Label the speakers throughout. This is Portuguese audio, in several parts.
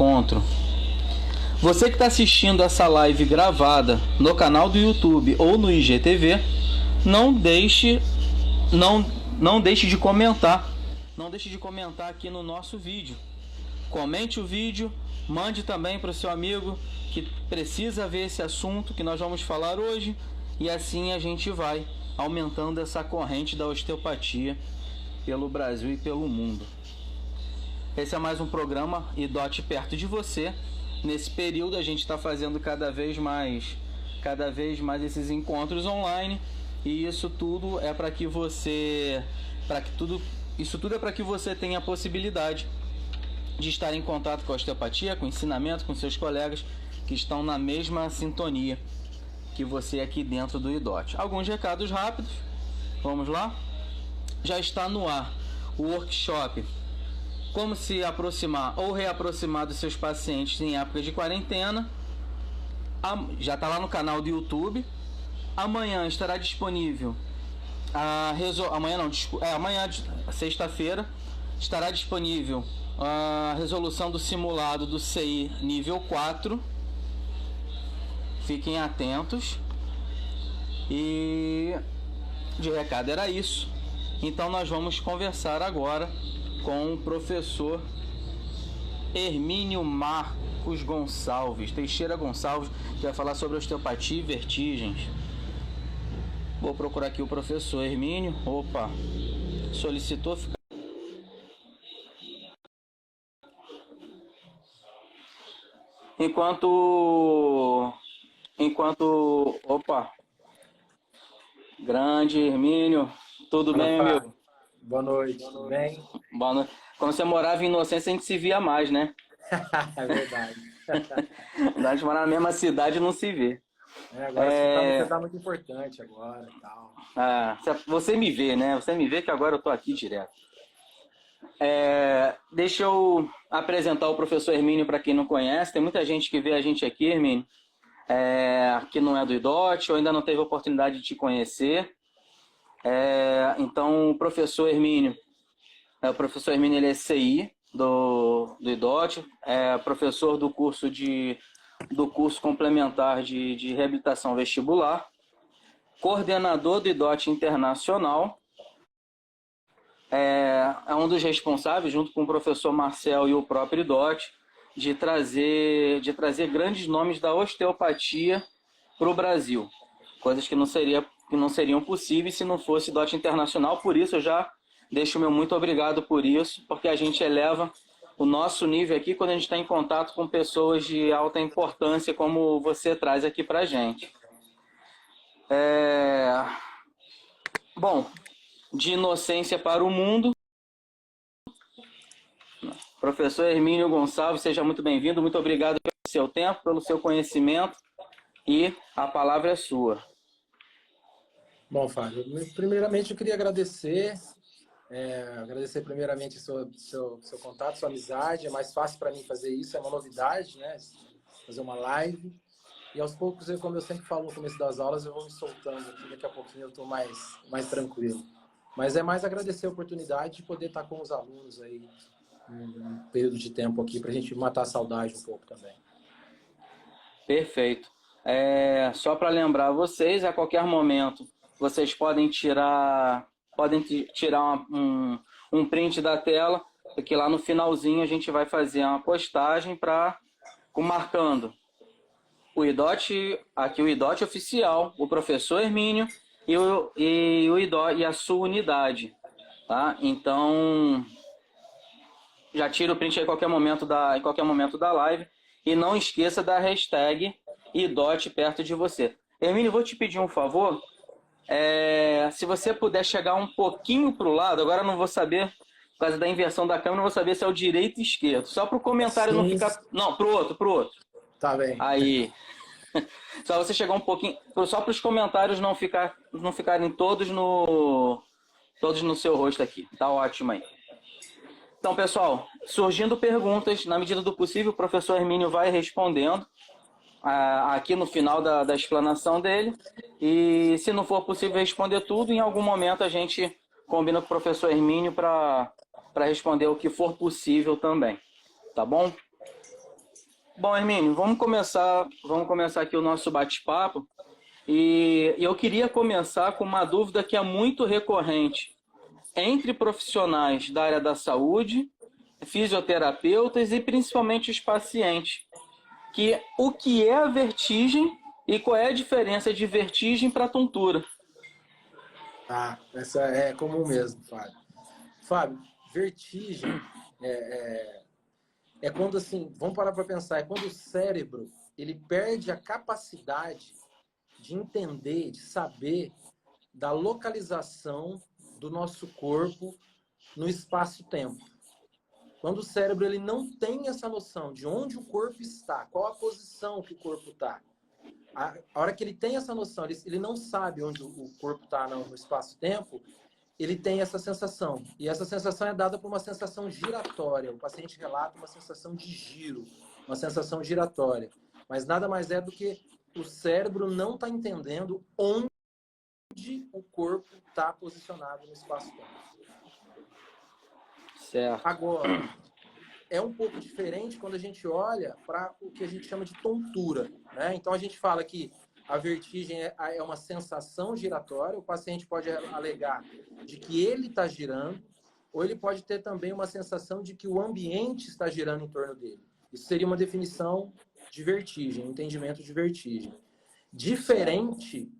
Speaker 1: encontro. Você que está assistindo essa live gravada no canal do YouTube ou no IGTV, não deixe de comentar. Não deixe de comentar aqui no nosso vídeo. Comente o vídeo, mande também para o seu amigo que precisa ver esse assunto que nós vamos falar hoje, e assim a gente vai aumentando essa corrente da osteopatia pelo Brasil e pelo mundo. Esse é mais um programa IDOT perto de você. Nesse período a gente está fazendo cada vez mais esses encontros online, e isso tudo é para que você tenha a possibilidade de estar em contato com a osteopatia, com o ensinamento, com seus colegas que estão na mesma sintonia que você aqui dentro do IDOT. Alguns recados rápidos, vamos lá? Já está no ar o workshop Como se aproximar ou reaproximar dos seus pacientes em época de quarentena. Já está lá no canal do YouTube. Amanhã estará disponível amanhã, sexta-feira, estará disponível a resolução do simulado do CI nível 4. Fiquem atentos. E de recado era isso. Então nós vamos conversar agora com o professor Hermínio Marcos Teixeira Gonçalves, que vai falar sobre osteopatia e vertigens. Vou procurar aqui o professor Hermínio. Opa, solicitou ficar. Opa, grande Hermínio, tudo bem, meu amigo?
Speaker 2: Boa noite, tudo bem?
Speaker 1: Boa noite. Quando você morava em Inocência, a gente se via mais, né?
Speaker 2: É verdade.
Speaker 1: A gente morar na mesma cidade e não se vê.
Speaker 2: Agora você tá muito importante agora e tal.
Speaker 1: Você me vê, né? Você me vê que agora eu tô aqui direto. Deixa eu apresentar o professor Hermínio para quem não conhece. Tem muita gente que vê a gente aqui, Hermínio, que não é do IDOT ou ainda não teve a oportunidade de te conhecer. Então, o professor Hermínio ele é CI do IDOT, é professor do curso complementar de reabilitação vestibular, coordenador do IDOT Internacional, é um dos responsáveis, junto com o professor Marcel e o próprio IDOT, de trazer grandes nomes da osteopatia para o Brasil, coisas que não seriam possíveis se não fosse IDOT Internacional. Por isso eu já deixo o meu muito obrigado por isso, porque a gente eleva o nosso nível aqui quando a gente está em contato com pessoas de alta importância, como você traz aqui para a gente. Bom, de Inocência para o mundo, professor Hermínio Gonçalves, seja muito bem-vindo, muito obrigado pelo seu tempo, pelo seu conhecimento, e a palavra é sua.
Speaker 2: Bom, Fábio, primeiramente eu queria agradecer primeiramente seu contato, sua amizade. É mais fácil para mim fazer isso, é uma novidade, né? Fazer uma live. E aos poucos, como eu sempre falo no começo das aulas, eu vou me soltando aqui, daqui a pouquinho eu estou mais tranquilo. Mas é mais agradecer a oportunidade de poder estar com os alunos aí um período de tempo aqui, para a gente matar a saudade um pouco também.
Speaker 1: Perfeito. Só para lembrar vocês, a qualquer momento, vocês podem tirar um print da tela, porque lá no finalzinho a gente vai fazer uma postagem marcando o IDOT, aqui o IDOT oficial, o professor Hermínio e a sua unidade, tá? Então, já tira o print aí em qualquer momento da live, e não esqueça da hashtag IDOT perto de você. Hermínio, vou te pedir um favor. Se você puder chegar um pouquinho para o lado, agora eu não vou saber, por causa da inversão da câmera, não vou saber se é o direito ou esquerdo. Só para o comentário não ficar... Não, pro outro.
Speaker 2: Tá bem.
Speaker 1: Aí. Só você chegar um pouquinho... Só para os comentários não ficarem todos no seu rosto aqui. Tá ótimo aí. Então, pessoal, surgindo perguntas, na medida do possível, o professor Hermínio vai respondendo aqui no final da explanação dele, e se não for possível responder tudo, em algum momento a gente combina com o professor Hermínio para responder o que for possível também, tá bom? Bom, Hermínio, vamos começar aqui o nosso bate-papo. E eu queria começar com uma dúvida que é muito recorrente entre profissionais da área da saúde, fisioterapeutas e principalmente os pacientes, que o que é a vertigem e qual é a diferença de vertigem para tontura.
Speaker 2: Ah, essa é comum mesmo, Fábio. Fábio, vertigem é quando assim, vamos parar para pensar, é quando o cérebro ele perde a capacidade de entender, de saber da localização do nosso corpo no espaço-tempo. Quando o cérebro ele não tem essa noção de onde o corpo está, qual a posição que o corpo está. A hora que ele tem essa noção, ele não sabe onde o corpo está no espaço-tempo, ele tem essa sensação. E essa sensação é dada por uma sensação giratória. O paciente relata uma sensação de giro, uma sensação giratória. Mas nada mais é do que o cérebro não está entendendo onde o corpo está posicionado no espaço-tempo.
Speaker 1: Certo.
Speaker 2: Agora, é um pouco diferente quando a gente olha para o que a gente chama de tontura, né? Então, a gente fala que a vertigem é uma sensação giratória, o paciente pode alegar de que ele está girando, ou ele pode ter também uma sensação de que o ambiente está girando em torno dele. Isso seria uma definição de vertigem, um entendimento de vertigem. Diferente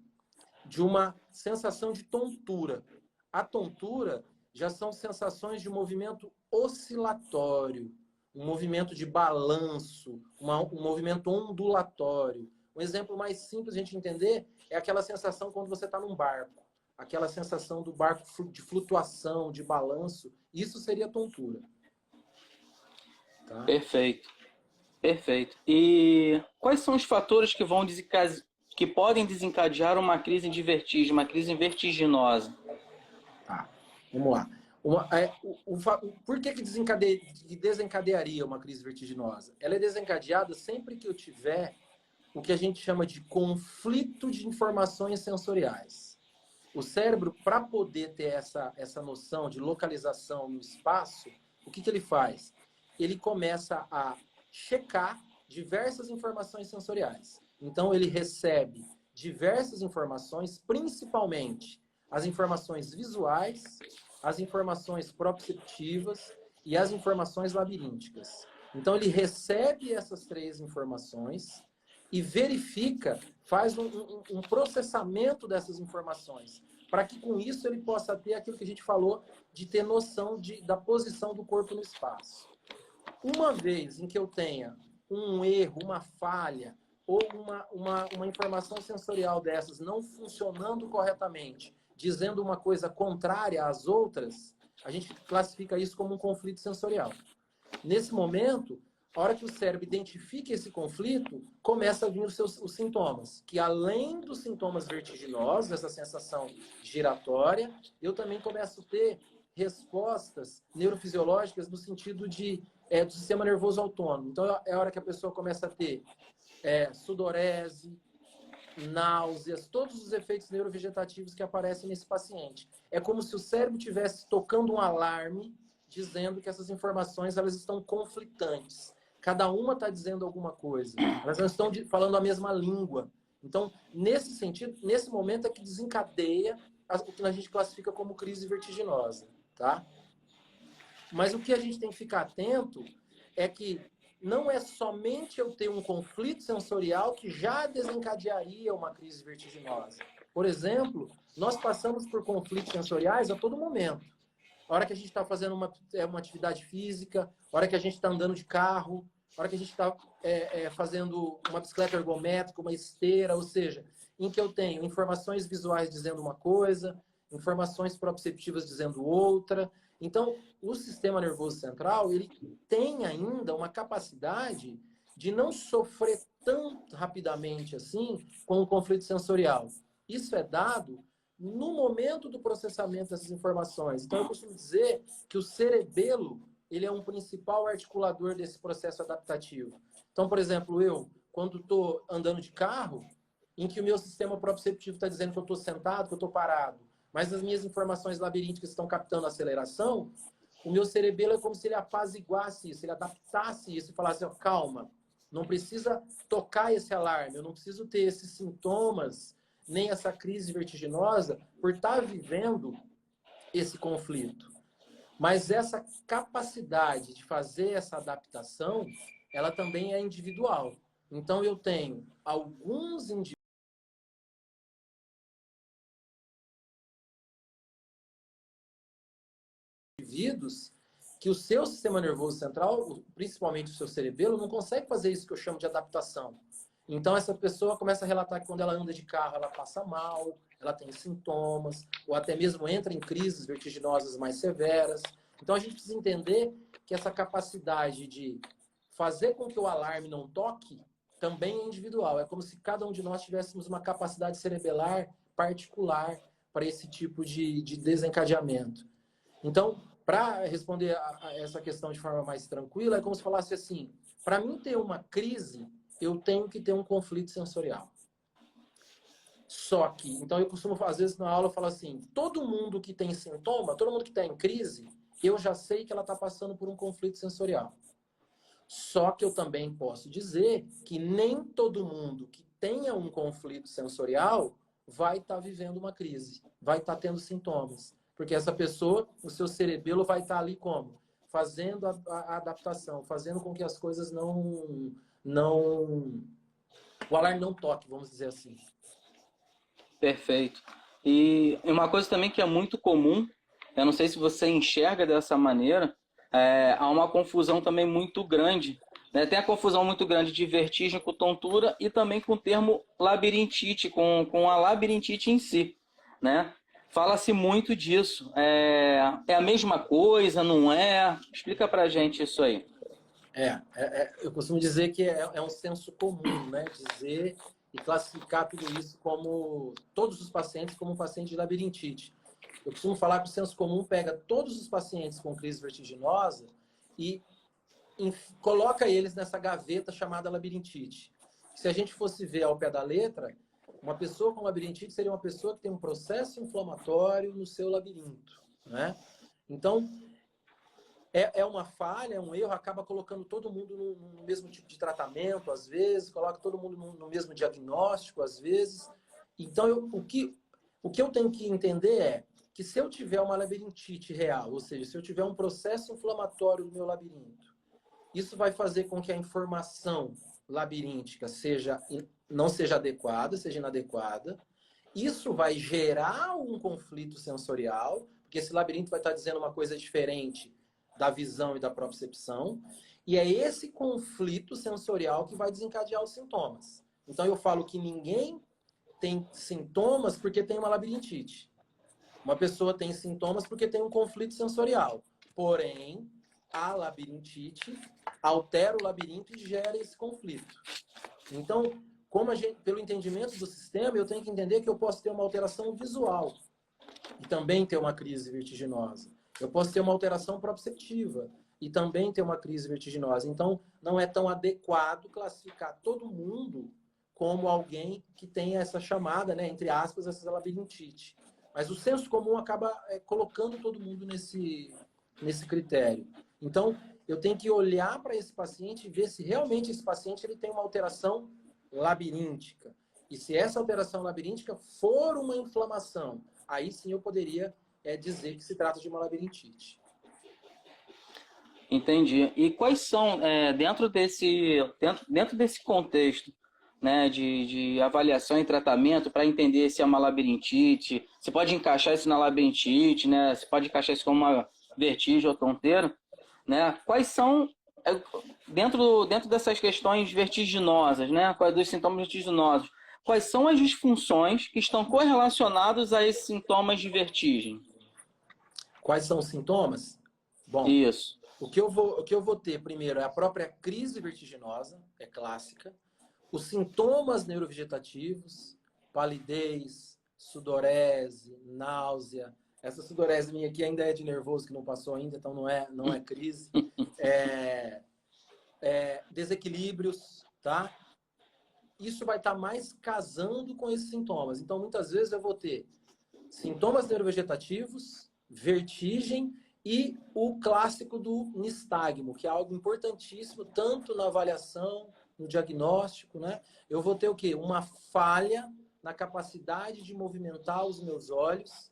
Speaker 2: de uma sensação de tontura. A tontura já são sensações de movimento oscilatório, um movimento de balanço, um movimento ondulatório. Um exemplo mais simples de a gente entender é aquela sensação quando você está num barco. Aquela sensação do barco de flutuação, de balanço. Isso seria tontura. Tá?
Speaker 1: Perfeito. Perfeito. E quais são os fatores que podem desencadear uma crise de vertigem, uma crise vertiginosa?
Speaker 2: Tá, vamos lá. Por que desencadearia uma crise vertiginosa? Ela é desencadeada sempre que eu tiver o que a gente chama de conflito de informações sensoriais. O cérebro, para poder ter essa noção de localização no espaço, o que ele faz? Ele começa a checar diversas informações sensoriais. Então, ele recebe diversas informações, principalmente as informações visuais, as informações proprioceptivas e as informações labirínticas. Então, ele recebe essas três informações e verifica, faz um processamento dessas informações, para que com isso ele possa ter aquilo que a gente falou, de ter noção da posição do corpo no espaço. Uma vez em que eu tenha um erro, uma falha, ou uma informação sensorial dessas não funcionando corretamente, dizendo uma coisa contrária às outras, a gente classifica isso como um conflito sensorial. Nesse momento, a hora que o cérebro identifica esse conflito, começa a vir os sintomas, que além dos sintomas vertiginosos, essa sensação giratória, eu também começo a ter respostas neurofisiológicas no sentido do sistema nervoso autônomo. Então, é a hora que a pessoa começa a ter sudorese, náuseas, todos os efeitos neurovegetativos que aparecem nesse paciente. É como se o cérebro estivesse tocando um alarme, dizendo que essas informações elas estão conflitantes. Cada uma está dizendo alguma coisa. Elas não estão falando a mesma língua. Então, nesse sentido, nesse momento é que desencadeia o que a gente classifica como crise vertiginosa, tá? Mas o que a gente tem que ficar atento é que não é somente eu ter um conflito sensorial que já desencadearia uma crise vertiginosa. Por exemplo, nós passamos por conflitos sensoriais a todo momento. A hora que a gente está fazendo uma atividade física, a hora que a gente está andando de carro, a hora que a gente está fazendo uma bicicleta ergométrica, uma esteira, ou seja, em que eu tenho informações visuais dizendo uma coisa, informações proprioceptivas dizendo outra. Então, o sistema nervoso central, ele tem ainda uma capacidade de não sofrer tão rapidamente assim com o conflito sensorial. Isso é dado no momento do processamento dessas informações. Então, eu costumo dizer que o cerebelo, ele é um principal articulador desse processo adaptativo. Então, por exemplo, eu, quando estou andando de carro, em que o meu sistema proprioceptivo está dizendo que eu estou sentado, que eu estou parado, mas as minhas informações labirínticas estão captando a aceleração, o meu cerebelo é como se ele apaziguasse isso, ele adaptasse isso e falasse, calma, não precisa tocar esse alarme, eu não preciso ter esses sintomas, nem essa crise vertiginosa por estar vivendo esse conflito. Mas essa capacidade de fazer essa adaptação, ela também é individual. Então, eu tenho alguns indivíduos que o seu sistema nervoso central, principalmente o seu cerebelo, não consegue fazer isso que eu chamo de adaptação. Então, essa pessoa começa a relatar que quando ela anda de carro, ela passa mal, ela tem sintomas, ou até mesmo entra em crises vertiginosas mais severas. Então, a gente precisa entender que essa capacidade de fazer com que o alarme não toque também é individual. É como se cada um de nós tivéssemos uma capacidade cerebelar particular para esse tipo de desencadeamento. Então, para responder a essa questão de forma mais tranquila, é como se falasse assim, para mim ter uma crise, eu tenho que ter um conflito sensorial. Só que, então eu costumo, às vezes na aula, eu falo assim, todo mundo que tem sintoma, todo mundo que está em crise, eu já sei que ela está passando por um conflito sensorial. Só que eu também posso dizer que nem todo mundo que tenha um conflito sensorial vai estar vivendo uma crise, vai estar tendo sintomas. Porque essa pessoa, o seu cerebelo vai estar ali como? Fazendo a adaptação, fazendo com que as coisas o alarme não toque, vamos dizer assim.
Speaker 1: Perfeito. E uma coisa também que é muito comum, eu não sei se você enxerga dessa maneira, há uma confusão também muito grande. Né? Tem a confusão muito grande de vertigem com tontura e também com o termo labirintite, com a labirintite em si. Né? Fala-se muito disso. É a mesma coisa, não é? Explica pra gente isso aí.
Speaker 2: Eu costumo dizer que é um senso comum, né? Dizer e classificar tudo isso como todos os pacientes como um paciente de labirintite. Eu costumo falar que o senso comum pega todos os pacientes com crise vertiginosa e coloca eles nessa gaveta chamada labirintite. Se a gente fosse ver ao pé da letra, uma pessoa com labirintite seria uma pessoa que tem um processo inflamatório no seu labirinto, né? Então, é uma falha, é um erro, acaba colocando todo mundo no mesmo tipo de tratamento, às vezes, coloca todo mundo no mesmo diagnóstico, às vezes. Então, o que eu tenho que entender é que se eu tiver uma labirintite real, ou seja, se eu tiver um processo inflamatório no meu labirinto, isso vai fazer com que a informação labiríntica não seja adequada, seja inadequada. Isso vai gerar um conflito sensorial, porque esse labirinto vai estar dizendo uma coisa diferente da visão e da propriocepção, e é esse conflito sensorial que vai desencadear os sintomas. Então eu falo que ninguém tem sintomas porque tem uma labirintite. Uma pessoa tem sintomas porque tem um conflito sensorial. Porém, a labirintite altera o labirinto e gera esse conflito. Então, pelo entendimento do sistema, eu tenho que entender que eu posso ter uma alteração visual e também ter uma crise vertiginosa. Eu posso ter uma alteração proprioceptiva e também ter uma crise vertiginosa. Então, não é tão adequado classificar todo mundo como alguém que tenha essa chamada, né, entre aspas, essa labirintite. Mas o senso comum acaba colocando todo mundo nesse critério. Então, eu tenho que olhar para esse paciente e ver se realmente esse paciente ele tem uma alteração labiríntica. E se essa alteração labiríntica for uma inflamação, aí sim eu poderia dizer que se trata de uma labirintite.
Speaker 1: Entendi. E quais são, dentro desse contexto, né, de avaliação e tratamento, para entender se é uma labirintite, você pode encaixar isso na labirintite, né, você pode encaixar isso como uma vertigem ou tonteira, né? Quais são, dentro dessas questões vertiginosas, né, dos sintomas vertiginosos, quais são as disfunções que estão correlacionadas a esses sintomas de vertigem?
Speaker 2: Quais são os sintomas? Bom,
Speaker 1: isso.
Speaker 2: O que eu vou ter primeiro é a própria crise vertiginosa, é clássica. Os sintomas neurovegetativos, palidez, sudorese, náusea. Essa sudorese minha aqui ainda é de nervoso, que não passou ainda, então não é crise. Desequilíbrios, tá? Isso vai estar mais casando com esses sintomas. Então, muitas vezes eu vou ter sintomas neurovegetativos, vertigem e o clássico do nistagmo, que é algo importantíssimo tanto na avaliação, no diagnóstico, né? Eu vou ter o quê? Uma falha na capacidade de movimentar os meus olhos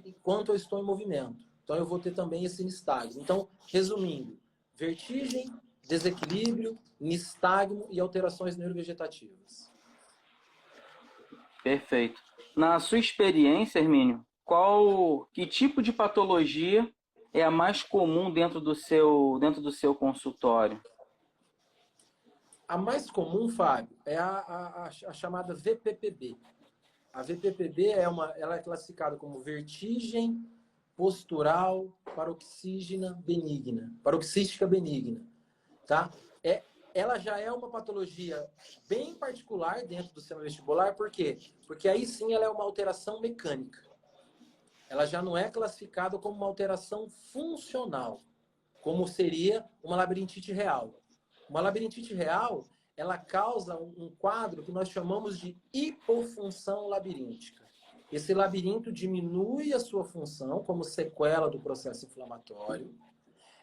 Speaker 2: enquanto eu estou em movimento. Então, eu vou ter também esse nistagmo. Então, resumindo, vertigem, desequilíbrio, nistagmo e alterações neurovegetativas.
Speaker 1: Perfeito. Na sua experiência, Hermínio, que tipo de patologia é a mais comum dentro do seu consultório?
Speaker 2: A mais comum, Fábio, é a chamada VPPB. A VPPB ela é classificada como vertigem postural paroxística benigna, tá? Ela já é uma patologia bem particular dentro do sistema vestibular, por quê? Porque aí sim ela é uma alteração mecânica. Ela já não é classificada como uma alteração funcional, como seria uma labirintite real. Uma labirintite real, ela causa um quadro que nós chamamos de hipofunção labiríntica. Esse labirinto diminui a sua função como sequela do processo inflamatório.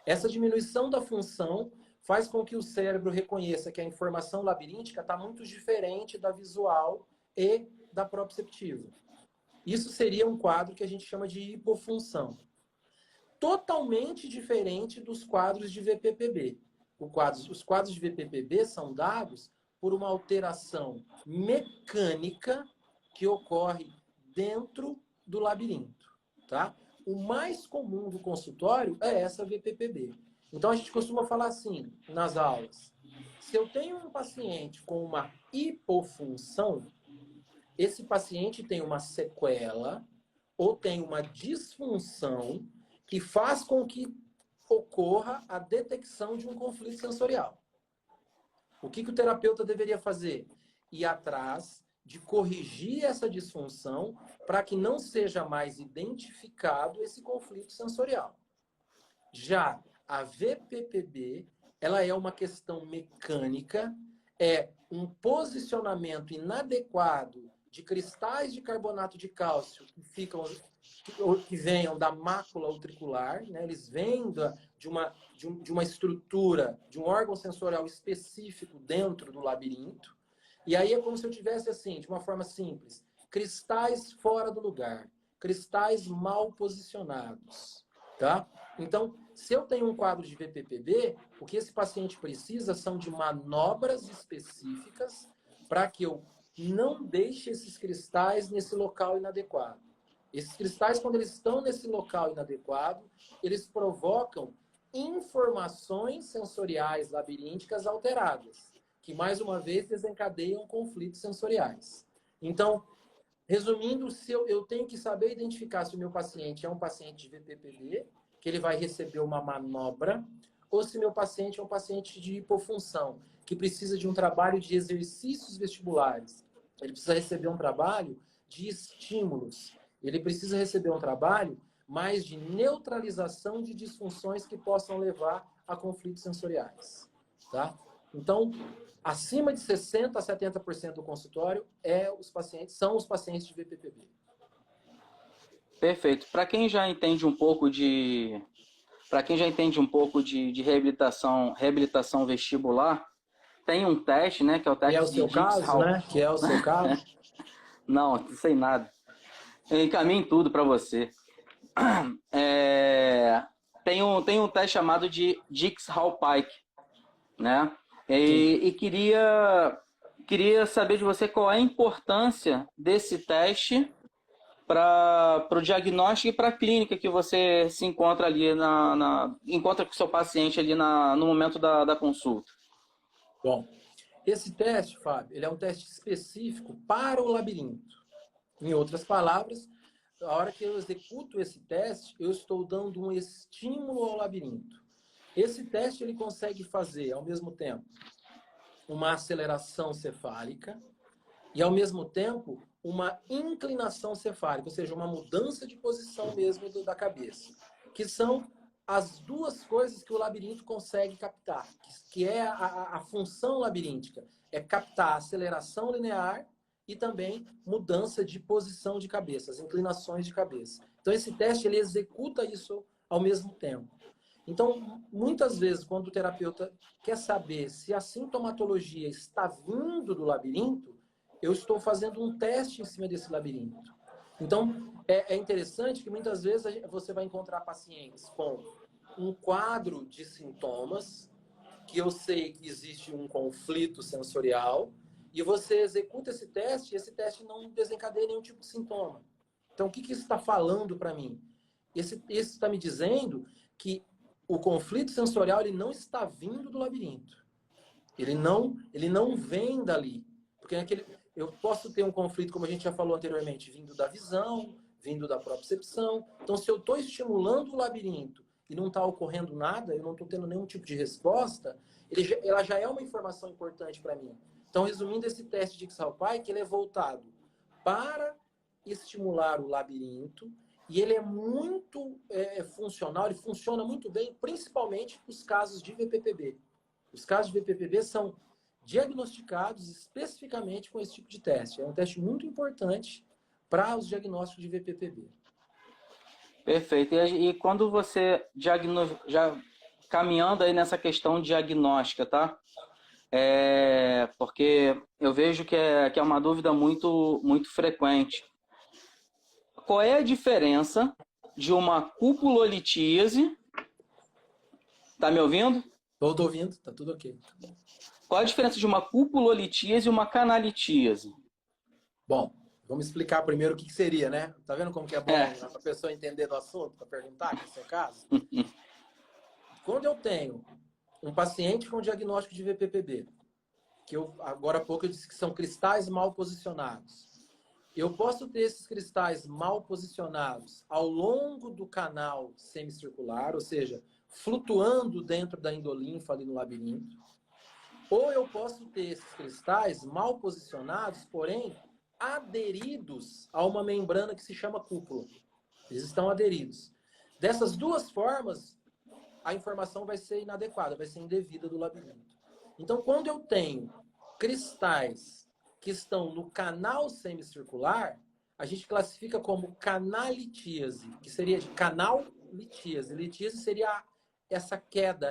Speaker 2: Essa diminuição da função faz com que o cérebro reconheça que a informação labiríntica está muito diferente da visual e da proprioceptiva. Isso seria um quadro que a gente chama de hipofunção. Totalmente diferente dos quadros de VPPB. Os quadros de VPPB são dados por uma alteração mecânica que ocorre dentro do labirinto, tá? O mais comum do consultório é essa VPPB. Então, a gente costuma falar assim, nas aulas. Se eu tenho um paciente com uma hipofunção, esse paciente tem uma sequela ou tem uma disfunção que faz com que ocorra a detecção de um conflito sensorial. O que o terapeuta deveria fazer? Ir atrás de corrigir essa disfunção para que não seja mais identificado esse conflito sensorial. Já a VPPB, ela é uma questão mecânica, é um posicionamento inadequado de cristais de carbonato de cálcio que venham da mácula utricular, né? Eles vêm de uma estrutura, de um órgão sensorial específico dentro do labirinto. E aí é como se eu tivesse assim, de uma forma simples, cristais fora do lugar, cristais mal posicionados, tá? Então, se eu tenho um quadro de VPPB, o que esse paciente precisa são de manobras específicas para que eu não deixe esses cristais nesse local inadequado. Esses cristais, quando eles estão nesse local inadequado, eles provocam informações sensoriais labirínticas alteradas, que, mais uma vez, desencadeiam conflitos sensoriais. Então, resumindo, eu tenho que saber identificar se o meu paciente é um paciente de VPPB, que ele vai receber uma manobra, ou se meu paciente é um paciente de hipofunção, que precisa de um trabalho de exercícios vestibulares. Ele precisa receber um trabalho de estímulos. Ele precisa receber um trabalho mais de neutralização de disfunções que possam levar a conflitos sensoriais. Tá? Então, acima de 60% a 70% do consultório são os pacientes de VPPB.
Speaker 1: Perfeito. Para quem já entende um pouco de reabilitação vestibular, tem um teste, né, que é o teste
Speaker 2: de Dix-Hall. Que é o seu caso?
Speaker 1: Não, não sei nada. Eu encaminho tudo para você. Tem um teste chamado de Dix-Hall-Pike, né? E queria saber de você qual é a importância desse teste para o diagnóstico e para a clínica que você se encontra ali encontra com o seu paciente ali no momento da consulta.
Speaker 2: Bom, esse teste, Fábio, ele é um teste específico para o labirinto. Em outras palavras, a hora que eu executo esse teste, eu estou dando um estímulo ao labirinto. Esse teste ele consegue fazer, ao mesmo tempo, uma aceleração cefálica e, ao mesmo tempo, uma inclinação cefálica, ou seja, uma mudança de posição mesmo da cabeça, que são as duas coisas que o labirinto consegue captar, que é a função labiríntica, é captar a aceleração linear e também mudança de posição de cabeça, as inclinações de cabeça. Então, esse teste ele executa isso ao mesmo tempo. Então, muitas vezes, quando o terapeuta quer saber se a sintomatologia está vindo do labirinto, eu estou fazendo um teste em cima desse labirinto. Então, é interessante que muitas vezes você vai encontrar pacientes com um quadro de sintomas, que eu sei que existe um conflito sensorial, e você executa esse teste, e esse teste não desencadeia nenhum tipo de sintoma. Então, o que isso está falando para mim? Esse está me dizendo que o conflito sensorial ele não está vindo do labirinto. Ele não vem dali. Porque eu posso ter um conflito, como a gente já falou anteriormente, vindo da visão, vindo da propriocepção. Então, se eu estou estimulando o labirinto e não está ocorrendo nada, eu não estou tendo nenhum tipo de resposta, ela já é uma informação importante para mim. Então, resumindo esse teste de Ixalpai, que ele é voltado para estimular o labirinto, e ele é muito funcional, ele funciona muito bem, principalmente nos casos de VPPB. Os casos de VPPB são diagnosticados especificamente com esse tipo de teste. É um teste muito importante para os diagnósticos de VPPB.
Speaker 1: Perfeito. E quando você já caminhando aí nessa questão diagnóstica, tá? Porque eu vejo que é uma dúvida muito, muito frequente. Qual é a diferença de uma cupulolitíase? Tá me ouvindo?
Speaker 2: Estou ouvindo, tá tudo ok.
Speaker 1: Qual a diferença de uma cupulolitíase e uma canalitíase?
Speaker 2: Bom, vamos explicar primeiro o que seria, né? Tá vendo como que é bom a pessoa entender do assunto, para perguntar, que é o seu caso? Quando eu tenho um paciente com diagnóstico de VPPB, que agora há pouco eu disse que são cristais mal posicionados, eu posso ter esses cristais mal posicionados ao longo do canal semicircular, ou seja, flutuando dentro da endolinfa ali no labirinto, ou eu posso ter esses cristais mal posicionados, porém aderidos a uma membrana que se chama cúpula. Eles estão aderidos. Dessas duas formas, a informação vai ser inadequada, vai ser indevida do labirinto. Então, quando eu tenho cristais que estão no canal semicircular, a gente classifica como canalitíase, que seria de canal litíase. Litíase seria essa queda,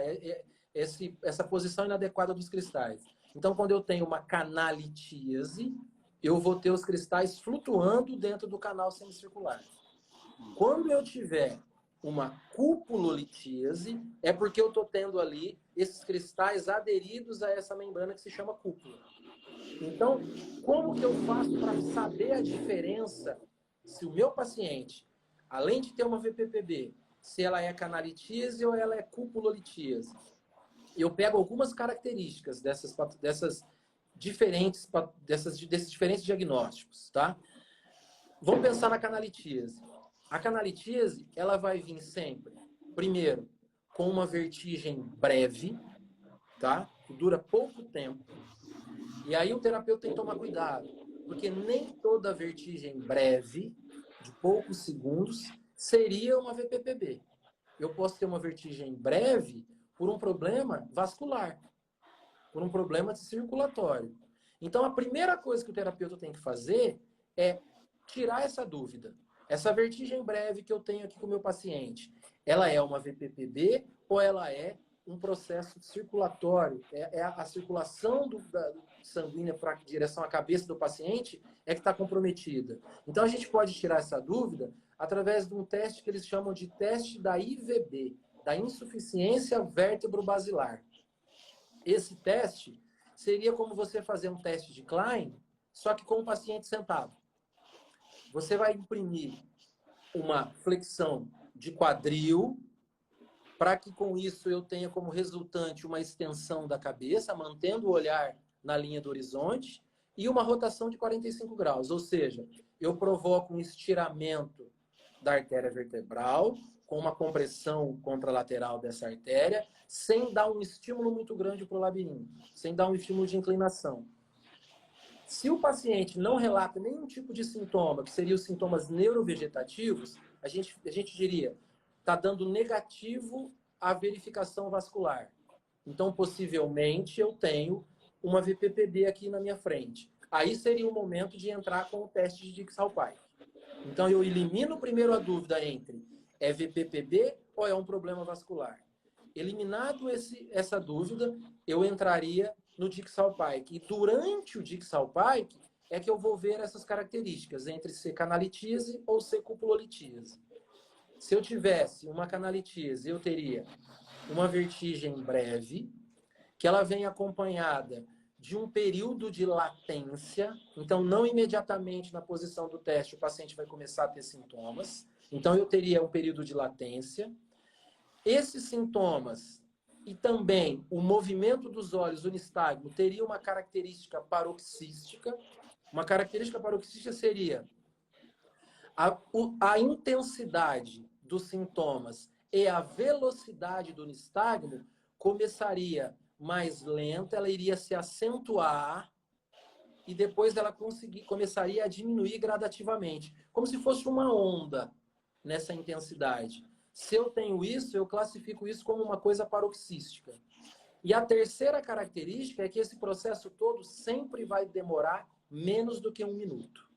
Speaker 2: essa posição inadequada dos cristais. Então, quando eu tenho uma canalitíase, eu vou ter os cristais flutuando dentro do canal semicircular. Quando eu tiver uma cupulolitíase, é porque eu estou tendo ali esses cristais aderidos a essa membrana que se chama cúpula. Então, como que eu faço para saber a diferença se o meu paciente, além de ter uma VPPB, se ela é canalitíase ou ela é cupulolitíase? Eu pego algumas características desses diferentes diagnósticos, tá? Vamos pensar na canalitíase. A canalitíase, ela vai vir sempre, primeiro, com uma vertigem breve, tá? Que dura pouco tempo. E aí o terapeuta tem que tomar cuidado, porque nem toda vertigem breve, de poucos segundos, seria uma VPPB. Eu posso ter uma vertigem breve por um problema vascular, por um problema circulatório. Então, a primeira coisa que o terapeuta tem que fazer é tirar essa dúvida. Essa vertigem breve que eu tenho aqui com o meu paciente, ela é uma VPPB ou ela é um processo circulatório? É a circulação sanguínea para a direção à cabeça do paciente é que está comprometida. Então, a gente pode tirar essa dúvida através de um teste que eles chamam de teste da IVB, da insuficiência vértebro-basilar. Esse teste seria como você fazer um teste de Klein, só que com o paciente sentado. Você vai imprimir uma flexão de quadril, para que com isso eu tenha como resultante uma extensão da cabeça, mantendo o olhar na linha do horizonte, e uma rotação de 45 graus. Ou seja, eu provoco um estiramento da artéria vertebral, com uma compressão contralateral dessa artéria, sem dar um estímulo muito grande para o labirinto, sem dar um estímulo de inclinação. Se o paciente não relata nenhum tipo de sintoma, que seriam os sintomas neurovegetativos, a gente diria, está dando negativo a verificação vascular. Então, possivelmente, eu tenho uma VPPB aqui na minha frente. Aí seria o momento de entrar com o teste de Dix-Hallpike. Então, eu elimino primeiro a dúvida entre é VPPB ou é um problema vascular. Eliminado essa dúvida, eu entraria no Dixalpike. E durante o Dixalpike é que eu vou ver essas características entre ser canalitíase ou ser cupulolitíase. Se eu tivesse uma canalitíase, eu teria uma vertigem breve, que ela vem acompanhada de um período de latência. Então, não imediatamente na posição do teste o paciente vai começar a ter sintomas. Então, eu teria um período de latência. Esses sintomas e também o movimento dos olhos, o nistagmo, teria uma característica paroxística. Uma característica paroxística seria a intensidade dos sintomas e a velocidade do nistagmo começaria mais lenta, ela iria se acentuar e depois ela começaria a diminuir gradativamente, como se fosse uma onda nessa intensidade. Se eu tenho isso, eu classifico isso como uma coisa paroxística. E a terceira característica é que esse processo todo sempre vai demorar menos do que 1 minuto.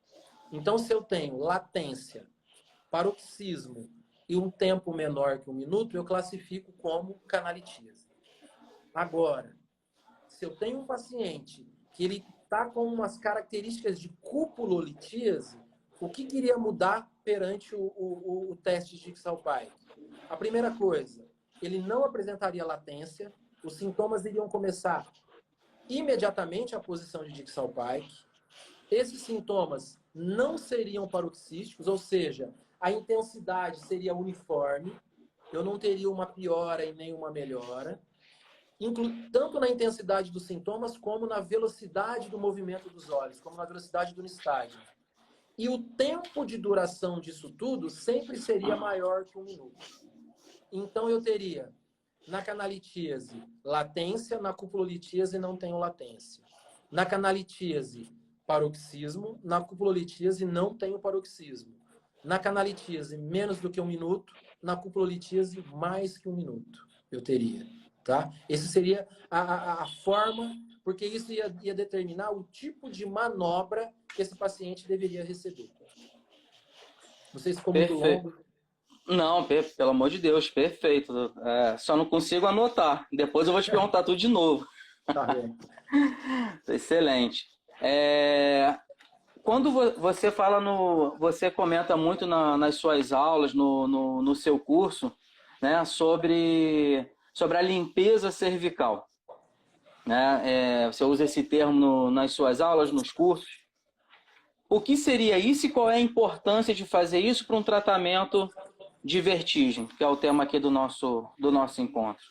Speaker 2: Então, se eu tenho latência, paroxismo e um tempo menor que 1 minuto, eu classifico como canalitíase. Agora, se eu tenho um paciente que ele está com umas características de cupulolitíase, o que iria mudar perante o teste de Dixalpike? A primeira coisa, ele não apresentaria latência, os sintomas iriam começar imediatamente à posição de Dixalpike. Esses sintomas não seriam paroxísticos, ou seja, a intensidade seria uniforme, eu não teria uma piora e nem uma melhora, tanto na intensidade dos sintomas, como na velocidade do movimento dos olhos, como na velocidade do nistagmo. E o tempo de duração disso tudo sempre seria maior que 1 minuto. Então, eu teria, na canalitíase, latência, na cupulolitíase não tenho latência. Na canalitíase, paroxismo, na cupulolitíase não tenho paroxismo. Na canalitíase, menos do que 1 minuto, na cupulolitíase, mais que 1 minuto eu teria. Tá? Essa seria a forma, porque isso ia determinar o tipo de manobra que esse paciente deveria receber. Não sei se ficou muito longo.
Speaker 1: Não, pelo amor de Deus, perfeito. Só não consigo anotar. Depois eu vou te perguntar tudo de novo.
Speaker 2: Tá bem.
Speaker 1: Excelente. Quando você fala você comenta muito nas suas aulas, no seu curso, né, sobre a limpeza cervical. Né? Você usa esse termo nas suas aulas, nos cursos. O que seria isso e qual é a importância de fazer isso para um tratamento de vertigem, que é o tema aqui do nosso encontro?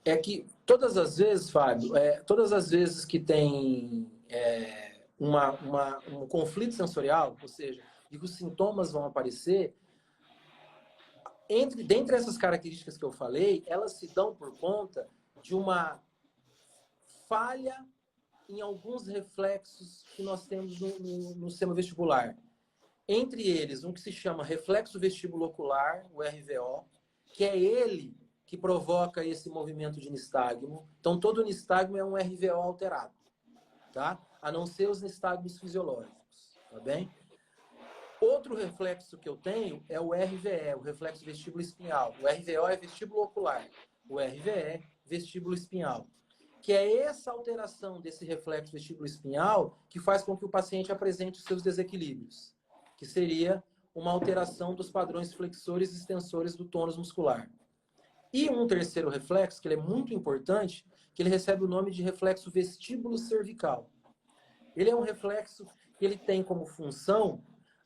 Speaker 2: É que todas as vezes, Fábio, todas as vezes que tem um conflito sensorial, ou seja, e que os sintomas vão aparecer, dentre essas características que eu falei, elas se dão por conta de uma falha em alguns reflexos que nós temos no sistema vestibular. Entre eles, um que se chama reflexo vestibulo-ocular, o RVO, que é ele que provoca esse movimento de nistagmo. Então, todo nistagmo é um RVO alterado, tá? A não ser os nistagmos fisiológicos, tá bem? Outro reflexo que eu tenho é o RVE, o reflexo vestíbulo espinhal. O RVO é vestíbulo ocular, o RVE, vestíbulo espinhal. Que é essa alteração desse reflexo vestíbulo espinhal que faz com que o paciente apresente os seus desequilíbrios, que seria uma alteração dos padrões flexores e extensores do tônus muscular. E um terceiro reflexo, que ele é muito importante, que ele recebe o nome de reflexo vestíbulo cervical. Ele é um reflexo que ele tem como função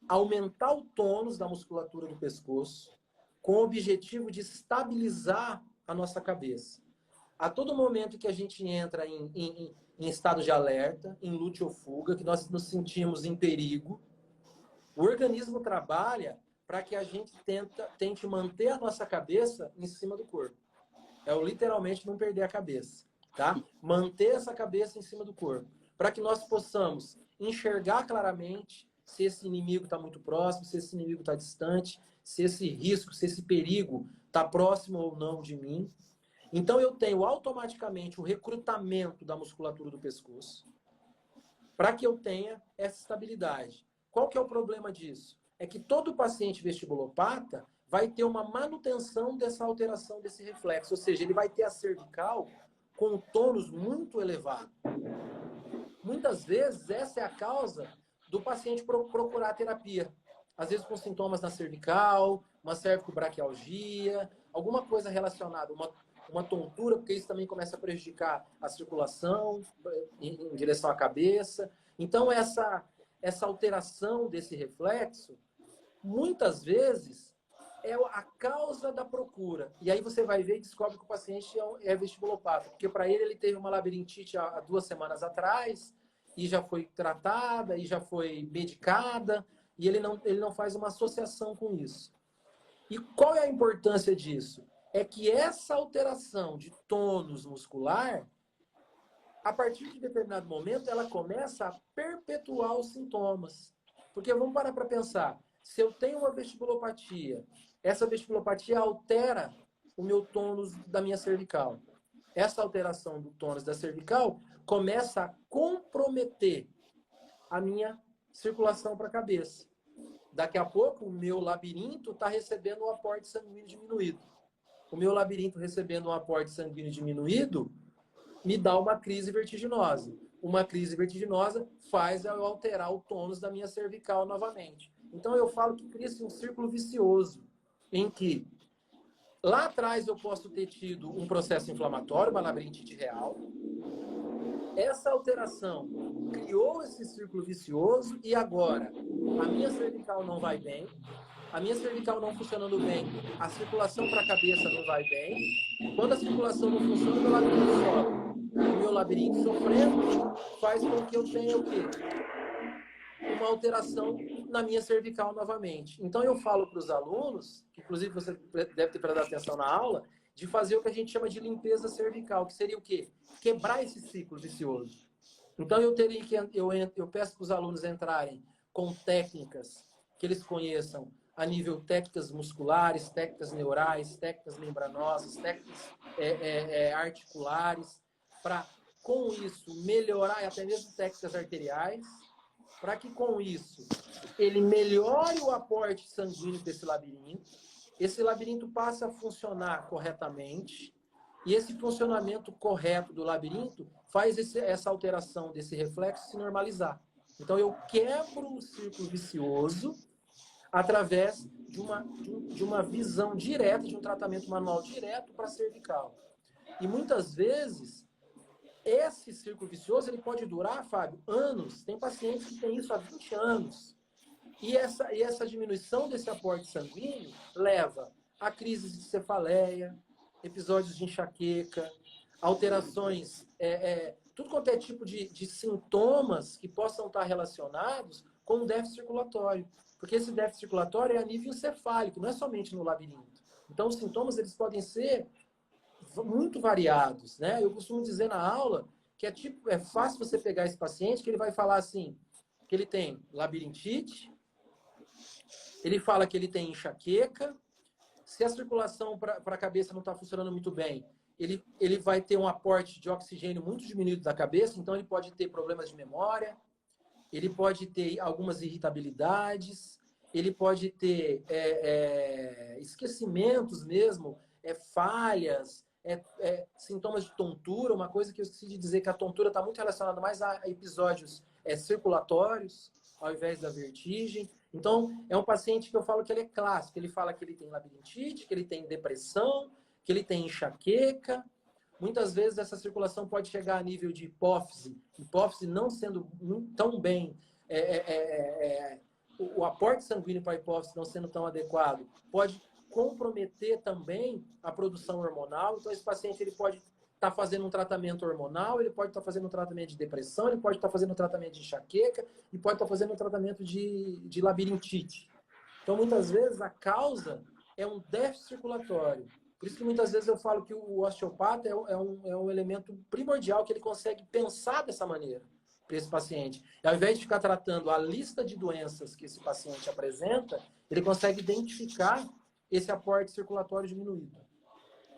Speaker 2: aumentar o tônus da musculatura do pescoço com o objetivo de estabilizar a nossa cabeça. A todo momento que a gente entra em estado de alerta, em luta ou fuga, que nós nos sentimos em perigo, o organismo trabalha para que a gente tente manter a nossa cabeça em cima do corpo. É literalmente não perder a cabeça, tá? Manter essa cabeça em cima do corpo, para que nós possamos enxergar claramente se esse inimigo está muito próximo, se esse inimigo está distante, se esse risco, se esse perigo está próximo ou não de mim. Então, eu tenho automaticamente o recrutamento da musculatura do pescoço para que eu tenha essa estabilidade. Qual que é o problema disso? É que todo paciente vestibulopata vai ter uma manutenção dessa alteração desse reflexo. Ou seja, ele vai ter a cervical com um tônus muito elevado. Muitas vezes, essa é a causa do paciente procurar terapia. Às vezes com sintomas na cervical, uma cervicobraquialgia, alguma coisa relacionada, uma tontura, porque isso também começa a prejudicar a circulação em direção à cabeça. Então, essa alteração desse reflexo, muitas vezes, é a causa da procura. E aí você vai ver e descobre que o paciente é vestibulopata, porque para ele teve uma labirintite há 2 semanas atrás, e já foi tratada, e já foi medicada, e ele não faz uma associação com isso. E qual é a importância disso? É que essa alteração de tônus muscular, a partir de determinado momento, ela começa a perpetuar os sintomas. Porque vamos parar para pensar, se eu tenho uma vestibulopatia, essa vestibulopatia altera o meu tônus da minha cervical. Essa alteração do tônus da cervical começa a comprometer a minha circulação para a cabeça. Daqui a pouco, o meu labirinto está recebendo um aporte sanguíneo diminuído. O meu labirinto recebendo um aporte sanguíneo diminuído me dá uma crise vertiginosa. Uma crise vertiginosa faz eu alterar o tônus da minha cervical novamente. Então, eu falo que cria-se um círculo vicioso, em que lá atrás eu posso ter tido um processo inflamatório, uma labirintite real. Essa alteração criou esse círculo vicioso e agora a minha cervical não vai bem, a minha cervical não funcionando bem, a circulação para a cabeça não vai bem. Quando a circulação não funciona, meu labirinto sofre. O meu labirinto sofrendo faz com que eu tenha o quê? Uma alteração na minha cervical novamente. Então eu falo para os alunos, que inclusive você deve ter prestado atenção na aula, de fazer o que a gente chama de limpeza cervical, que seria o quê? Quebrar esse ciclo vicioso. Então eu peço para os alunos entrarem com técnicas que eles conheçam a nível técnicas musculares, técnicas neurais, técnicas membranosas, técnicas articulares, para com isso melhorar até mesmo técnicas arteriais, para que com isso ele melhore o aporte sanguíneo desse labirinto, esse labirinto passa a funcionar corretamente, e esse funcionamento correto do labirinto faz essa alteração desse reflexo se normalizar. Então eu quebro o círculo vicioso através de uma visão direta, de um tratamento manual direto para a cervical. E muitas vezes esse círculo vicioso ele pode durar, Fábio, anos. Tem pacientes que têm isso há 20 anos. E essa diminuição desse aporte sanguíneo leva a crises de cefaleia, episódios de enxaqueca, alterações, tudo quanto é tipo de sintomas que possam estar relacionados com o déficit circulatório. Porque esse déficit circulatório é a nível encefálico, não é somente no labirinto. Então, os sintomas eles podem ser muito variados, né? Eu costumo dizer na aula que é fácil você pegar esse paciente que ele vai falar assim, que ele tem labirintite, ele fala que ele tem enxaqueca, se a circulação para a cabeça não está funcionando muito bem, ele vai ter um aporte de oxigênio muito diminuído da cabeça, então ele pode ter problemas de memória, ele pode ter algumas irritabilidades, ele pode ter esquecimentos mesmo, falhas, sintomas de tontura, uma coisa que eu esqueci de dizer, que a tontura está muito relacionada mais a episódios circulatórios, ao invés da vertigem. Então, é um paciente que eu falo que ele é clássico. Ele fala que ele tem labirintite, que ele tem depressão, que ele tem enxaqueca. Muitas vezes essa circulação pode chegar a nível de hipófise. Hipófise não sendo tão bem... o aporte sanguíneo para a hipófise não sendo tão adequado pode comprometer também a produção hormonal. Então, esse paciente ele pode estar fazendo um tratamento hormonal, ele pode estar fazendo um tratamento de depressão, ele pode estar fazendo um tratamento de enxaqueca e pode estar fazendo um tratamento de labirintite. Então, muitas vezes, a causa é um déficit circulatório. Por isso que muitas vezes eu falo que o osteopata é um elemento primordial, que ele consegue pensar dessa maneira para esse paciente. E ao invés de ficar tratando a lista de doenças que esse paciente apresenta, ele consegue identificar esse aporte circulatório diminuído.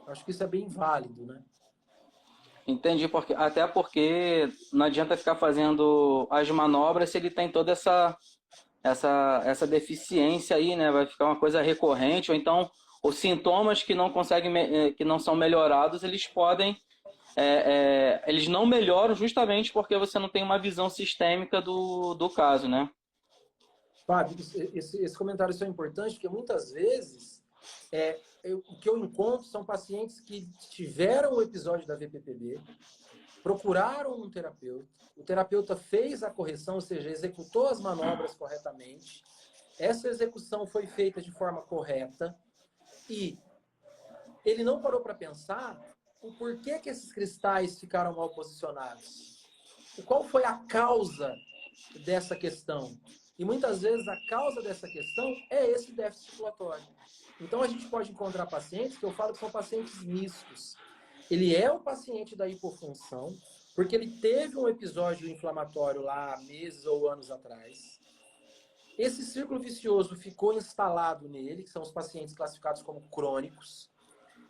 Speaker 2: Acho que isso é bem válido, né?
Speaker 1: Entendi, até porque não adianta ficar fazendo as manobras se ele tem toda essa essa deficiência aí, né? Vai ficar uma coisa recorrente, ou então os sintomas que não conseguem, que não são melhorados, eles podem, eles não melhoram justamente porque você não tem uma visão sistêmica do caso, né?
Speaker 2: Fábio, esse comentário é importante porque muitas vezes o que eu encontro são pacientes que tiveram o episódio da VPPB, procuraram um terapeuta, o terapeuta fez a correção, ou seja, executou as manobras corretamente, essa execução foi feita de forma correta e ele não parou para pensar o porquê que esses cristais ficaram mal posicionados. Qual foi a causa dessa questão? E muitas vezes a causa dessa questão é esse déficit circulatório. Então a gente pode encontrar pacientes que eu falo que são pacientes mistos. Ele é o paciente da hipofunção, porque ele teve um episódio inflamatório lá meses ou anos atrás. Esse círculo vicioso ficou instalado nele, que são os pacientes classificados como crônicos.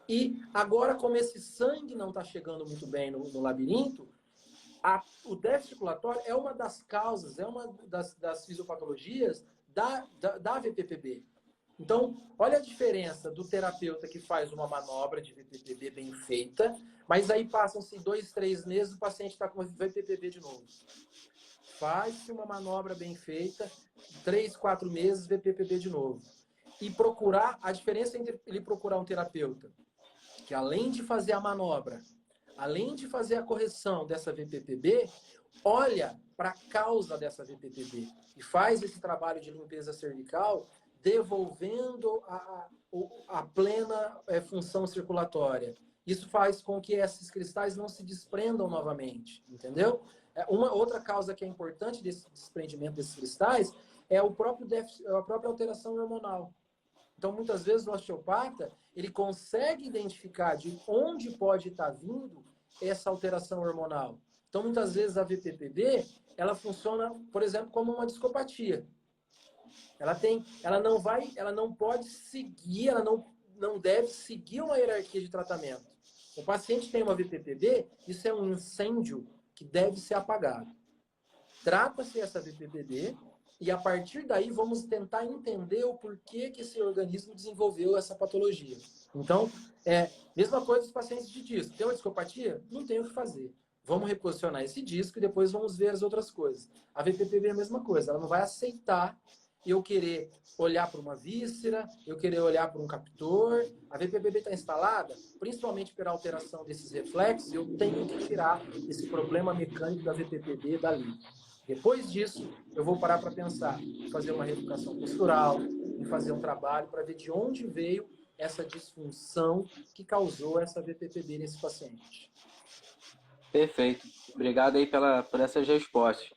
Speaker 2: E agora, como esse sangue não está chegando muito bem no labirinto, o déficit circulatório é uma das causas, é uma das fisiopatologias da VPPB. Então, olha a diferença do terapeuta que faz uma manobra de VPPB bem feita, mas aí passam-se 2, 3 meses, o paciente está com VPPB de novo. Faz-se uma manobra bem feita, 3, 4 meses, VPPB de novo. E procurar, a diferença entre ele procurar um terapeuta que além de fazer a manobra, além de fazer a correção dessa VPPB, olha para a causa dessa VPPB e faz esse trabalho de limpeza cervical, devolvendo a plena função circulatória. Isso faz com que esses cristais não se desprendam novamente, entendeu? Uma outra causa que é importante desse desprendimento desses cristais é a própria alteração hormonal. Então, muitas vezes, o osteopata, ele consegue identificar de onde pode estar vindo essa alteração hormonal. Então, muitas vezes, a VPPB, ela funciona, por exemplo, como uma discopatia. Ela não pode seguir, ela não deve seguir uma hierarquia de tratamento. O paciente tem uma VPPB, isso é um incêndio que deve ser apagado. Trata-se essa VPPB e, a partir daí, vamos tentar entender o porquê que esse organismo desenvolveu essa patologia. Então, mesma coisa dos pacientes de disco. Tem uma discopatia? Não tem o que fazer. Vamos reposicionar esse disco e depois vamos ver as outras coisas. A VPPB é a mesma coisa. Ela não vai aceitar eu querer olhar para uma víscera, eu querer olhar para um captor. A VPPB está instalada, principalmente pela alteração desses reflexos, eu tenho que tirar esse problema mecânico da VPPB dali. Depois disso, eu vou parar para pensar em fazer uma reeducação postural, em fazer um trabalho para ver de onde veio essa disfunção que causou essa VPPB nesse paciente.
Speaker 1: Perfeito. Obrigado aí por essas respostas.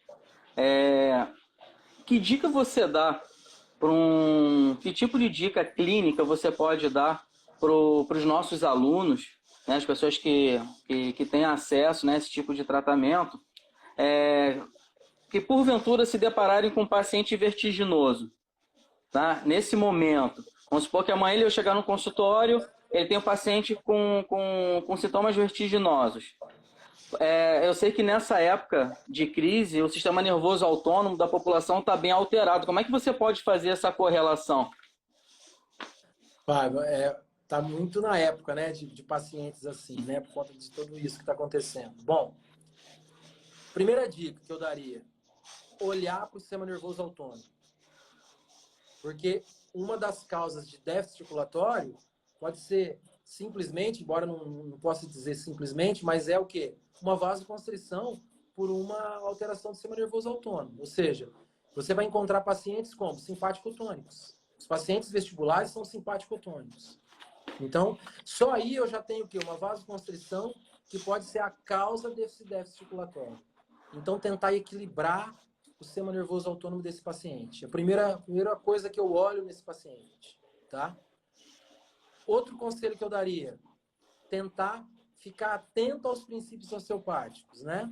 Speaker 1: Que dica você dá que tipo de dica clínica você pode dar para os nossos alunos, né, as pessoas que têm acesso, né, a esse tipo de tratamento, que porventura se depararem com um paciente vertiginoso, tá? Nesse momento, vamos supor que amanhã ele chegar no consultório, ele tem um paciente com sintomas vertiginosos. Eu sei que nessa época de crise, o sistema nervoso autônomo da população está bem alterado. Como é que você pode fazer essa correlação?
Speaker 2: Fábio, está muito na época, né, de pacientes assim, né, por conta de tudo isso que está acontecendo. Bom, primeira dica que eu daria, olhar para o sistema nervoso autônomo. Porque uma das causas de déficit circulatório pode ser simplesmente, embora não possa dizer simplesmente, mas é o quê? Uma vasoconstrição por uma alteração do sistema nervoso autônomo. Ou seja, você vai encontrar pacientes como simpático-tônicos. Os pacientes vestibulares são simpático-tônicos. Então, só aí eu já tenho o quê? Uma vasoconstrição que pode ser a causa desse déficit circulatório. Então, tentar equilibrar o sistema nervoso autônomo desse paciente. A primeira coisa que eu olho nesse paciente, tá? Outro conselho que eu daria, tentar ficar atento aos princípios osteopáticos, né?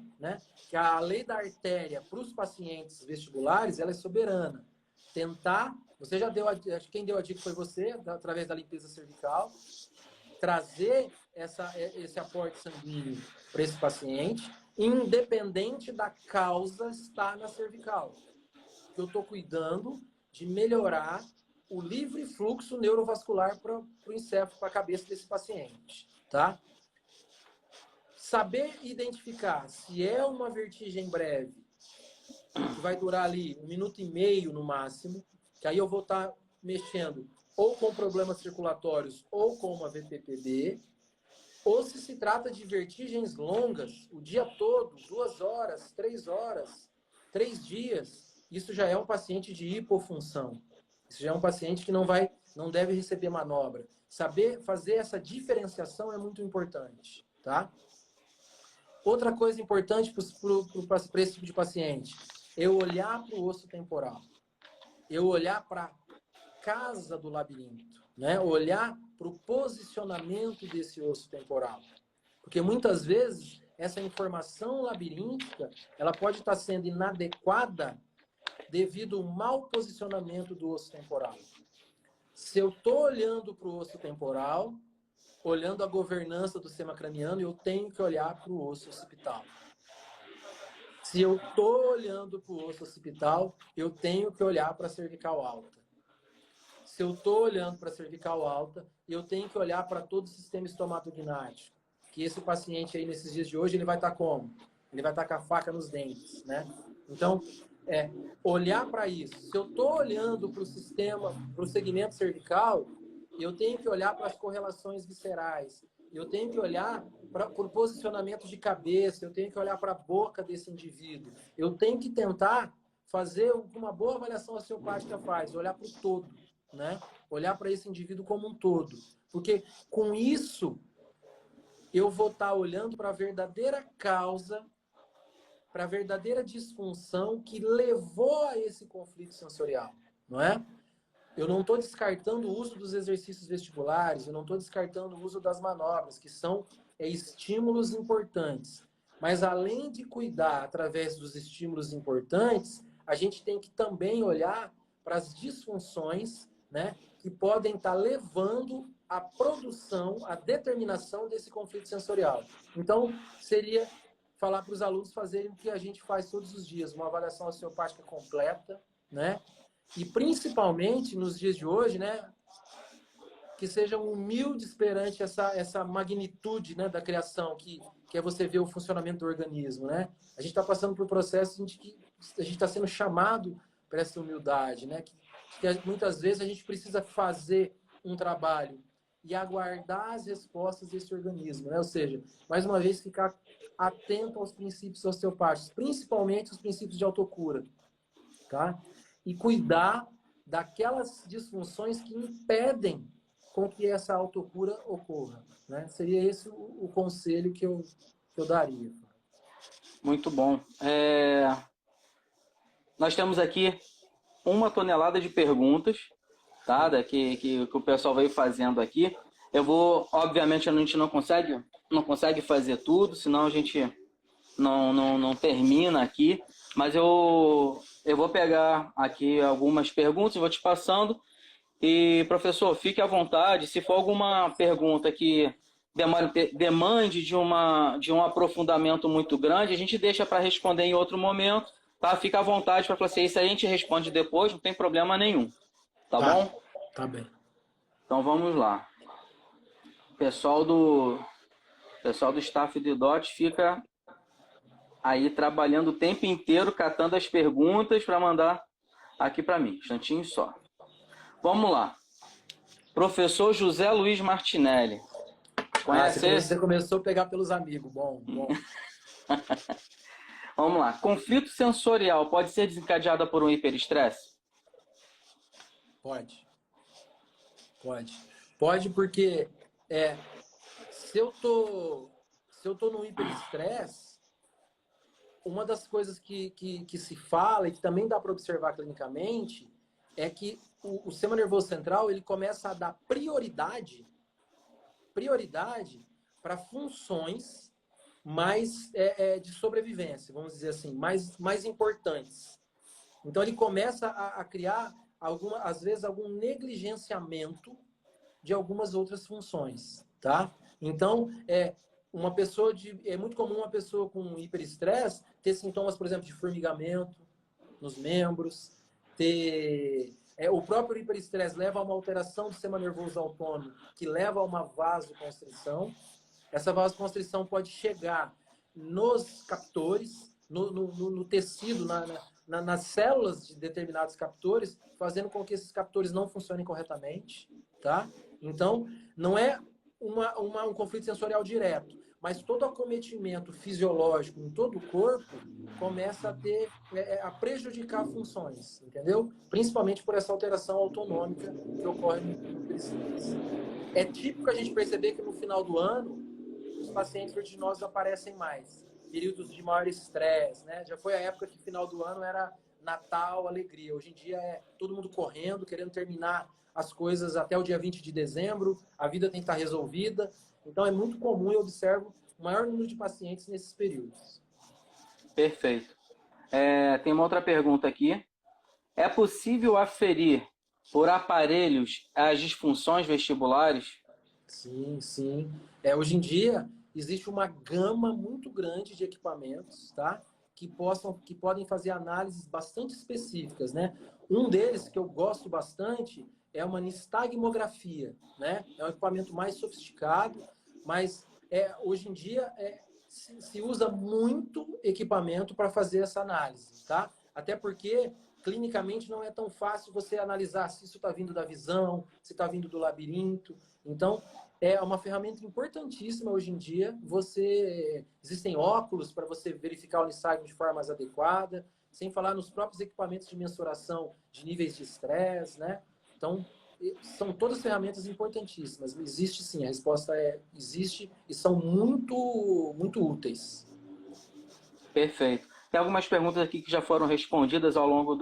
Speaker 2: Que a lei da artéria para os pacientes vestibulares, ela é soberana. Tentar, você já deu, quem deu a dica foi você, através da limpeza cervical, trazer esse aporte sanguíneo para esse paciente, independente da causa estar na cervical. que eu estou cuidando de melhorar o livre fluxo neurovascular para o encéfalo, para a cabeça desse paciente, tá? Saber identificar se é uma vertigem breve, que vai durar ali 1 minuto e meio no máximo, que aí eu vou estar mexendo ou com problemas circulatórios ou com uma VPPB, ou se trata de vertigens longas, o dia todo, 2 horas, 3 horas, 3 dias, isso já é um paciente de hipofunção. Isso já é um paciente que não deve receber manobra. Saber fazer essa diferenciação é muito importante, tá? Outra coisa importante para esse tipo de paciente, eu olhar para o osso temporal, eu olhar para a casa do labirinto, né? Olhar para o posicionamento desse osso temporal. Porque muitas vezes essa informação labiríntica ela pode estar sendo inadequada devido ao mau posicionamento do osso temporal. Se eu estou olhando para o osso temporal, olhando a governança do sistema craniano, eu tenho que olhar para o osso occipital. Se eu estou olhando para o osso occipital, eu tenho que olhar para a cervical alta. Se eu estou olhando para a cervical alta, eu tenho que olhar para todo o sistema estomatognático. Que esse paciente aí, nesses dias de hoje, ele vai estar como? Ele vai estar com a faca nos dentes, né? Então, olhar para isso. Se eu estou olhando para o sistema, para o segmento cervical, eu tenho que olhar para as correlações viscerais. Eu tenho que olhar para o posicionamento de cabeça. Eu tenho que olhar para a boca desse indivíduo. Eu tenho que tentar fazer o que uma boa avaliação osteopática faz, olhar para o todo, né? Olhar para esse indivíduo como um todo. Porque com isso, eu vou estar olhando para a verdadeira causa, para a verdadeira disfunção que levou a esse conflito sensorial, não é? Eu não estou descartando o uso dos exercícios vestibulares, eu não estou descartando o uso das manobras, que são estímulos importantes. Mas além de cuidar através dos estímulos importantes, a gente tem que também olhar para as disfunções, né, que podem estar levando à produção, à determinação desse conflito sensorial. Então, seria falar para os alunos fazerem o que a gente faz todos os dias, uma avaliação osteopática completa, né? E principalmente nos dias de hoje, né, que sejam humildes perante essa magnitude, né, da criação, que é você ver o funcionamento do organismo, né? A gente está passando por processos em que a gente está sendo chamado para essa humildade, né? Que muitas vezes a gente precisa fazer um trabalho e aguardar as respostas desse organismo, né? Ou seja, mais uma vez, ficar atento aos princípios osteopáticos, principalmente os princípios de autocura, tá? E cuidar daquelas disfunções que impedem com que essa autocura ocorra, né? Seria esse o conselho que eu daria.
Speaker 1: Muito bom. Nós temos aqui 1 tonelada de perguntas, tá? Que o pessoal veio fazendo aqui. Eu vou, obviamente, a gente não consegue fazer tudo, senão a gente não termina aqui. Mas eu vou pegar aqui algumas perguntas, vou te passando. E, professor, fique à vontade. Se for alguma pergunta que demande de um aprofundamento muito grande, a gente deixa para responder em outro momento, tá? Fica à vontade para falar assim, isso aí a gente responde depois, não tem problema nenhum. Tá bom?
Speaker 2: Tá bem.
Speaker 1: Então vamos lá. O pessoal do staff do IDOT fica aí trabalhando o tempo inteiro, catando as perguntas para mandar aqui para mim. Instantinho só. Vamos lá. Professor José Luiz Martinelli. Conhece esse?
Speaker 2: Você começou a pegar pelos amigos. Bom.
Speaker 1: Vamos lá. Conflito sensorial pode ser desencadeado por um hiperestresse?
Speaker 2: Pode. Pode porque se eu tô no hiperestresse, uma das coisas que se fala e que também dá para observar clinicamente é que o sistema nervoso central ele começa a dar prioridade para funções mais de sobrevivência, vamos dizer assim, mais importantes. Então ele começa a criar às vezes algum negligenciamento de algumas outras funções, tá? Então é muito comum uma pessoa com hiperestresse ter sintomas, por exemplo, de formigamento nos membros, O próprio hiperestresse leva a uma alteração do sistema nervoso autônomo, que leva a uma vasoconstrição. Essa vasoconstrição pode chegar nos captores, no tecido, nas células de determinados captores, fazendo com que esses captores não funcionem corretamente, tá? Então, não é um conflito sensorial direto, mas todo acometimento fisiológico em todo o corpo começa a prejudicar funções, entendeu? Principalmente por essa alteração autonômica que ocorre no hiperestresse. É típico a gente perceber que no final do ano os pacientes vertiginosos aparecem mais, períodos de maior estresse, né? Já foi a época que final do ano era Natal, alegria. Hoje em dia é todo mundo correndo, querendo terminar as coisas até o dia 20 de dezembro, a vida tem que estar resolvida. Então é muito comum, eu observo o maior número de pacientes nesses períodos.
Speaker 1: Perfeito. Tem uma outra pergunta aqui. É possível aferir por aparelhos as disfunções vestibulares?
Speaker 2: Sim, sim. Hoje em dia existe uma gama muito grande de equipamentos, tá? Que podem fazer análises bastante específicas, né? Um deles que eu gosto bastante é uma nistagmografia, né? É um equipamento mais sofisticado, mas hoje em dia se usa muito equipamento para fazer essa análise, tá? Até porque clinicamente não é tão fácil você analisar se isso está vindo da visão, se está vindo do labirinto. Então, é uma ferramenta importantíssima hoje em dia. Existem óculos para você verificar o nistagmo de forma mais adequada, sem falar nos próprios equipamentos de mensuração de níveis de estresse, né? Então, são todas ferramentas importantíssimas. Existe sim, a resposta existe e são muito, muito úteis.
Speaker 1: Perfeito. Tem algumas perguntas aqui que já foram respondidas ao longo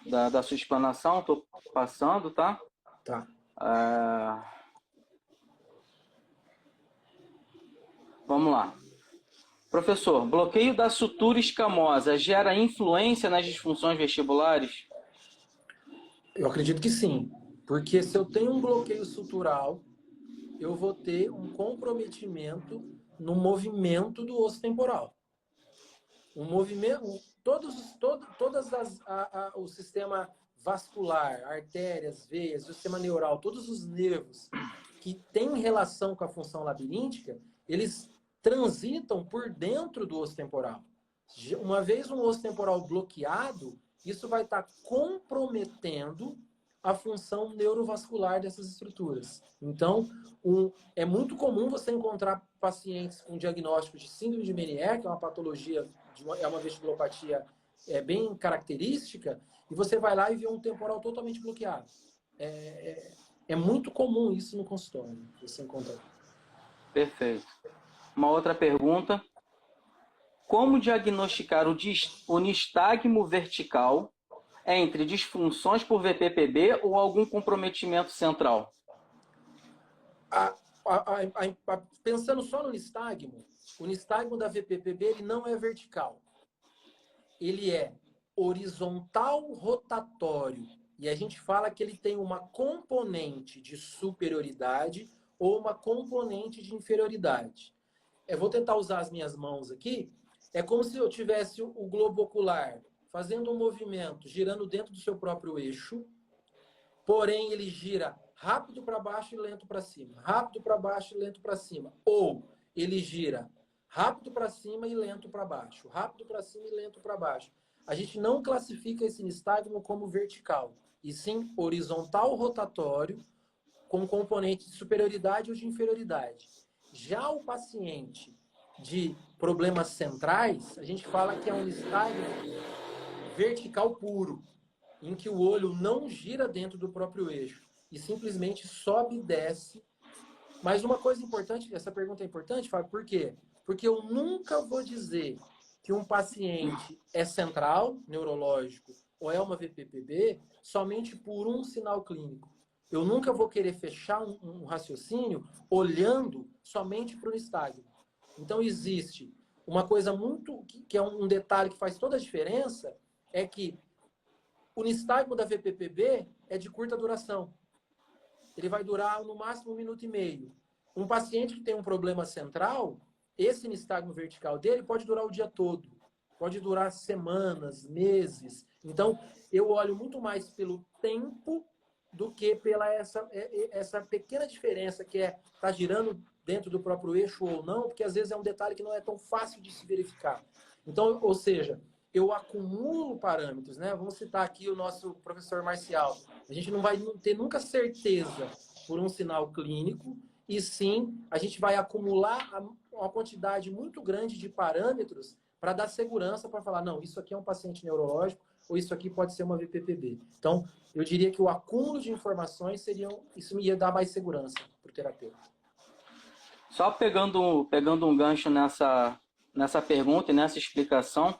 Speaker 1: da sua explanação. Estou passando, tá?
Speaker 2: Tá.
Speaker 1: Vamos lá. Professor, bloqueio da sutura escamosa gera influência nas disfunções vestibulares?
Speaker 2: Eu acredito que sim. Porque se eu tenho um bloqueio sutural, eu vou ter um comprometimento no movimento do osso temporal. O movimento, o sistema vascular, artérias, veias, o sistema neural, todos os nervos que têm relação com a função labiríntica, eles transitam por dentro do osso temporal. Uma vez um osso temporal bloqueado, isso vai estar comprometendo a função neurovascular dessas estruturas. Então, é muito comum você encontrar pacientes com diagnóstico de síndrome de Meniere, que é uma patologia, é uma vestibulopatia bem característica, e você vai lá e vê um temporal totalmente bloqueado. É muito comum isso no consultório, você encontrar.
Speaker 1: Perfeito. Uma outra pergunta. Como diagnosticar o nistagmo vertical entre disfunções por VPPB ou algum comprometimento central?
Speaker 2: Pensando só no nistagmo, o nistagmo da VPPB ele não é vertical. Ele é horizontal rotatório. E a gente fala que ele tem uma componente de superioridade ou uma componente de inferioridade. Eu vou tentar usar as minhas mãos aqui. É como se eu tivesse o globo ocular fazendo um movimento, girando dentro do seu próprio eixo, porém ele gira rápido para baixo e lento para cima, rápido para baixo e lento para cima, ou ele gira rápido para cima e lento para baixo, rápido para cima e lento para baixo. A gente não classifica esse nistagmo como vertical, e sim horizontal rotatório com componente de superioridade ou de inferioridade. Já o paciente de problemas centrais, a gente fala que é um nistagmo vertical puro, em que o olho não gira dentro do próprio eixo e simplesmente sobe e desce. Mas uma coisa importante, essa pergunta é importante, Fábio, por quê? Porque eu nunca vou dizer que um paciente é central, neurológico, ou é uma VPPB, somente por um sinal clínico. Eu nunca vou querer fechar um raciocínio olhando somente para o nistagmo. Então, existe uma coisa que é um detalhe que faz toda a diferença, é que o nistagmo da VPPB é de curta duração. Ele vai durar no máximo 1 minuto e meio. Um paciente que tem um problema central, esse nistagmo vertical dele pode durar o dia todo. pode durar semanas, meses. Então, eu olho muito mais pelo tempo do que pela essa pequena diferença que tá girando dentro do próprio eixo ou não, porque às vezes é um detalhe que não é tão fácil de se verificar. Então, ou seja, eu acumulo parâmetros, né? Vamos citar aqui o nosso professor Marcial. A gente não vai ter nunca certeza por um sinal clínico, e sim, a gente vai acumular uma quantidade muito grande de parâmetros para dar segurança, para falar, não, isso aqui é um paciente neurológico, ou isso aqui pode ser uma VPPB. Então, eu diria que o acúmulo de informações isso me ia dar mais segurança para o terapeuta.
Speaker 1: Só pegando um gancho nessa pergunta e nessa explicação,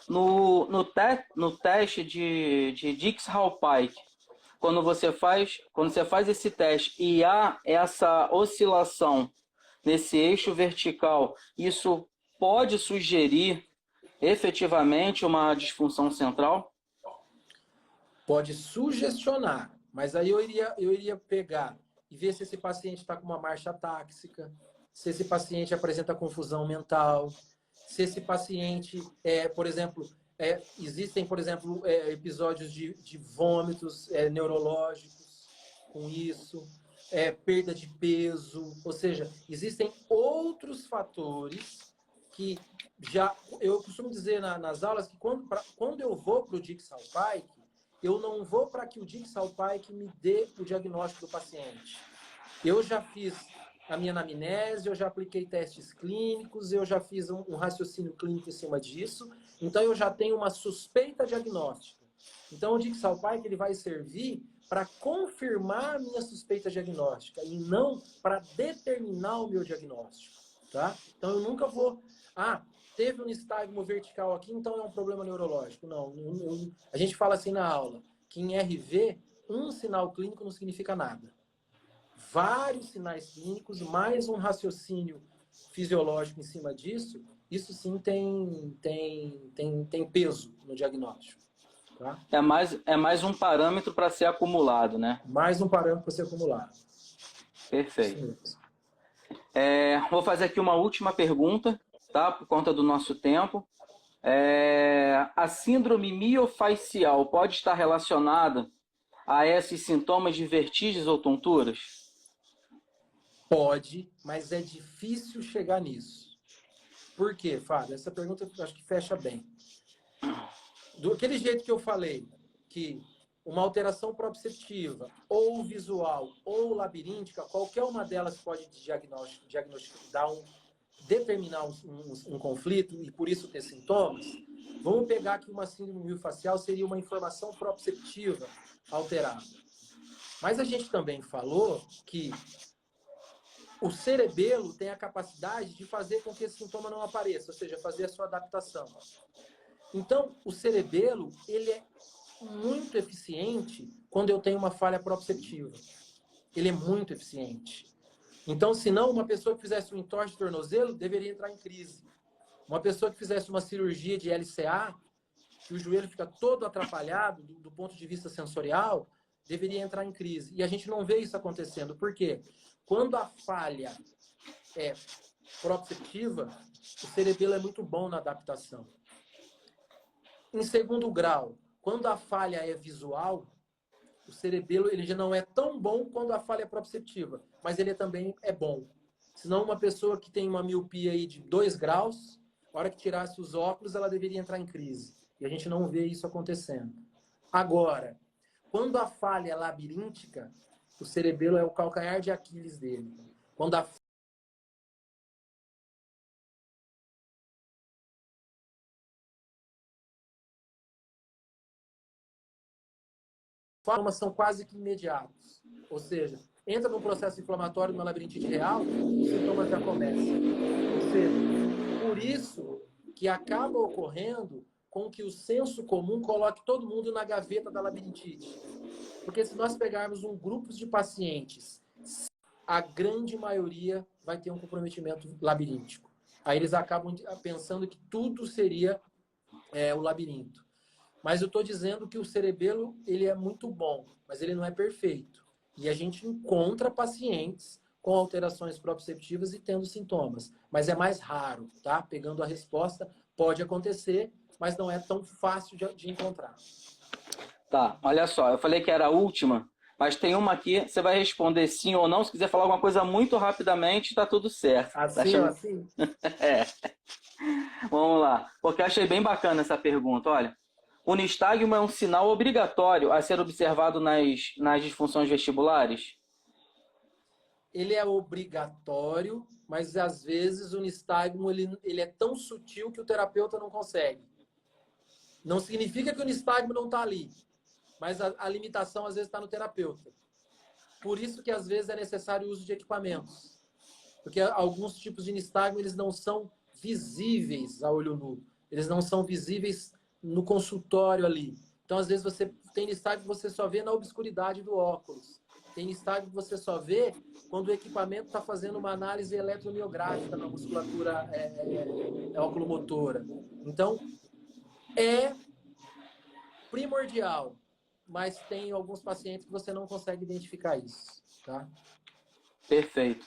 Speaker 1: no teste de Dix-Hallpike, quando você faz esse teste e há essa oscilação nesse eixo vertical, isso pode sugerir efetivamente uma disfunção central?
Speaker 2: Pode sugestionar, mas aí eu iria pegar e ver se esse paciente está com uma marcha táxica, se esse paciente apresenta confusão mental, se esse paciente, por exemplo, existem, por exemplo, episódios de vômitos neurológicos com isso, perda de peso, ou seja, existem outros fatores que eu costumo dizer nas aulas que quando eu vou para o Dix-Hallpike, eu não vou para que o Dix-Hallpike me dê o diagnóstico do paciente. Eu já fiz a minha anamnese, eu já apliquei testes clínicos, eu já fiz um raciocínio clínico em cima disso, então eu já tenho uma suspeita diagnóstica. Então o Dix-Hallpike ele vai servir para confirmar a minha suspeita diagnóstica e não para determinar o meu diagnóstico. Tá? Então eu nunca vou... teve um nistagmo vertical aqui, então é um problema neurológico. Não, a gente fala assim na aula, que em RV, um sinal clínico não significa nada. Vários sinais clínicos, mais um raciocínio fisiológico em cima disso, isso sim tem peso no diagnóstico. Tá?
Speaker 1: É mais um parâmetro para ser acumulado, né?
Speaker 2: Mais um parâmetro para ser acumulado.
Speaker 1: Perfeito. Vou fazer aqui uma última pergunta, tá? Por conta do nosso tempo. A síndrome miofacial pode estar relacionada a esses sintomas de vertigens ou tonturas?
Speaker 2: Pode, mas é difícil chegar nisso. Por quê, Fábio? Essa pergunta eu acho que fecha bem. Do aquele jeito que eu falei, que uma alteração proprioceptiva, ou visual, ou labiríntica, qualquer uma delas pode determinar um conflito e por isso ter sintomas. Vamos pegar que uma síndrome miofacial seria uma informação proprioceptiva alterada. Mas a gente também falou que o cerebelo tem a capacidade de fazer com que esse sintoma não apareça, ou seja, fazer a sua adaptação. Então, o cerebelo, ele é muito eficiente quando eu tenho uma falha proprioceptiva. Ele é muito eficiente. Então, se não, uma pessoa que fizesse um entorse de tornozelo deveria entrar em crise. Uma pessoa que fizesse uma cirurgia de LCA, que o joelho fica todo atrapalhado do ponto de vista sensorial, deveria entrar em crise. E a gente não vê isso acontecendo. Por quê? Quando a falha é proprioceptiva, o cerebelo é muito bom na adaptação. Em segundo grau, quando a falha é visual, o cerebelo ele já não é tão bom quando a falha é proprioceptiva, mas ele também é bom. Senão uma pessoa que tem uma miopia aí de 2 graus, na hora que tirasse os óculos, ela deveria entrar em crise. E a gente não vê isso acontecendo. Agora, quando a falha é labiríntica, o cerebelo é o calcanhar de Aquiles dele. Quando a sintomas são quase que imediatos. Ou seja, entra no processo inflamatório numa labirintite real, os sintomas já começam. Ou seja, por isso que acaba ocorrendo com que o senso comum coloque todo mundo na gaveta da labirintite. Porque se nós pegarmos um grupo de pacientes, a grande maioria vai ter um comprometimento labiríntico. Aí eles acabam pensando que tudo seria o labirinto. Mas eu estou dizendo que o cerebelo ele é muito bom, mas ele não é perfeito. E a gente encontra pacientes com alterações proprioceptivas e tendo sintomas. Mas é mais raro, tá? Pegando a resposta, Pode acontecer, mas não é tão fácil de encontrar.
Speaker 1: Tá, olha só, eu falei que era a última, mas tem uma aqui, você vai responder sim ou não. Se quiser falar alguma coisa muito rapidamente, tá tudo certo. Tá
Speaker 2: Assim ou
Speaker 1: achando...
Speaker 2: assim?
Speaker 1: É. Vamos lá, porque eu achei bem bacana essa pergunta. Olha, o nistagmo é um sinal obrigatório a ser observado nas disfunções vestibulares?
Speaker 2: Ele é obrigatório, mas às vezes o nistagmo ele é tão sutil que o terapeuta não consegue. Não significa que o nistagmo não está ali, mas a limitação às vezes está no terapeuta. Por isso que às vezes é necessário o uso de equipamentos. Porque alguns tipos de nistagmo eles não são visíveis a olho nu. Eles não são visíveis no consultório ali. Então, às vezes, você tem nistagmo que você só vê na obscuridade do óculos. Tem nistagmo que você só vê quando o equipamento está fazendo uma análise eletromiográfica na musculatura oculomotora. Então, é primordial, mas tem alguns pacientes que você não consegue identificar isso, tá?
Speaker 1: Perfeito.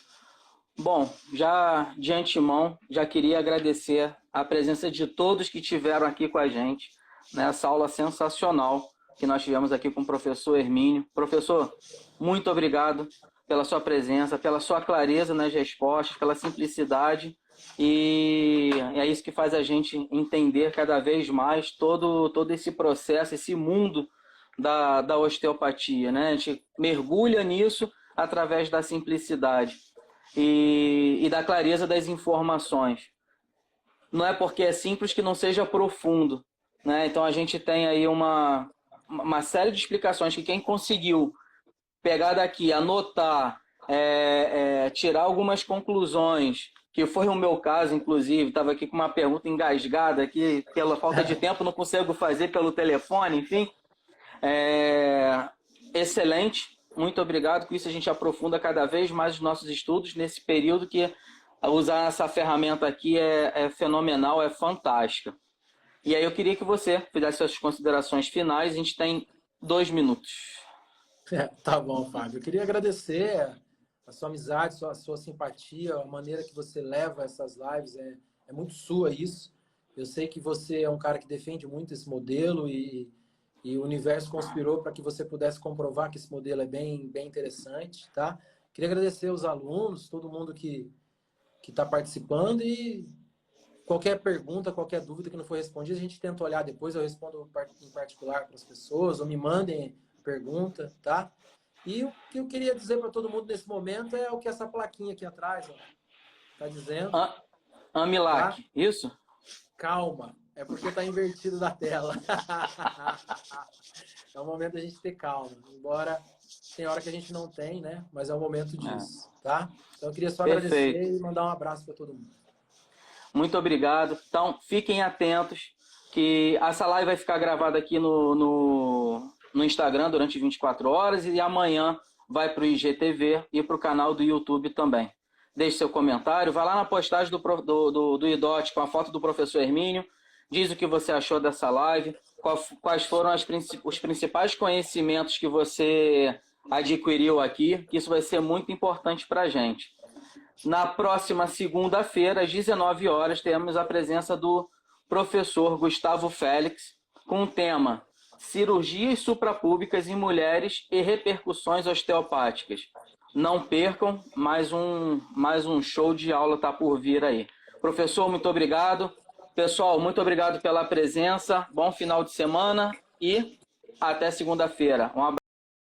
Speaker 1: Bom, já de antemão, já queria agradecer a presença de todos que estiveram aqui com a gente nessa aula sensacional que nós tivemos aqui com o professor Hermínio. Professor, muito obrigado pela sua presença, pela sua clareza nas respostas, pela simplicidade, e é isso que faz a gente entender cada vez mais todo esse processo, esse mundo da osteopatia, né? A gente mergulha nisso através da simplicidade e da clareza das informações. Não é porque é simples que não seja profundo, né? Então a gente tem aí uma série de explicações que quem conseguiu pegar daqui, anotar, tirar algumas conclusões, que foi o meu caso, inclusive, estava aqui com uma pergunta engasgada aqui, pela falta de tempo não consigo fazer pelo telefone, enfim. Excelente, muito obrigado. Com isso a gente aprofunda cada vez mais os nossos estudos nesse período que usar essa ferramenta aqui é fenomenal, é fantástica. E aí eu queria que você fizesse suas considerações finais. A gente tem 2 minutos.
Speaker 2: Tá bom, Fábio. Eu queria agradecer a sua amizade, a sua simpatia, a maneira que você leva essas lives. É muito sua isso. Eu sei que você é um cara que defende muito esse modelo e o universo conspirou para que você pudesse comprovar que esse modelo é bem interessante, tá? Queria agradecer os alunos, todo mundo que está participando, e qualquer pergunta, qualquer dúvida que não foi respondida, a gente tenta olhar depois, eu respondo em particular para as pessoas, ou me mandem pergunta, tá? E o que eu queria dizer para todo mundo nesse momento é o que essa plaquinha aqui atrás, ó, tá dizendo.
Speaker 1: Amilac,
Speaker 2: tá?
Speaker 1: Isso?
Speaker 2: Calma, é porque tá invertido da tela. É o momento da gente ter calma, embora tem hora que a gente não tem, né? Mas é o momento disso, tá? Então eu queria só agradecer e mandar um abraço para todo mundo.
Speaker 1: Muito obrigado. Então, fiquem atentos que essa live vai ficar gravada aqui no Instagram durante 24 horas e amanhã vai para o IGTV e para o canal do YouTube também. Deixe seu comentário, vai lá na postagem do IDOT com a foto do professor Hermínio, diz o que você achou dessa live, quais foram os principais conhecimentos que você adquiriu aqui, que isso vai ser muito importante para a gente. Na próxima segunda-feira, às 19 horas, teremos a presença do professor Gustavo Félix com o tema Cirurgias suprapúbicas em mulheres e repercussões osteopáticas. Não percam, mais um show de aula está por vir aí. Professor, muito obrigado. Pessoal, muito obrigado pela presença. Bom final de semana e até segunda-feira. Um abraço.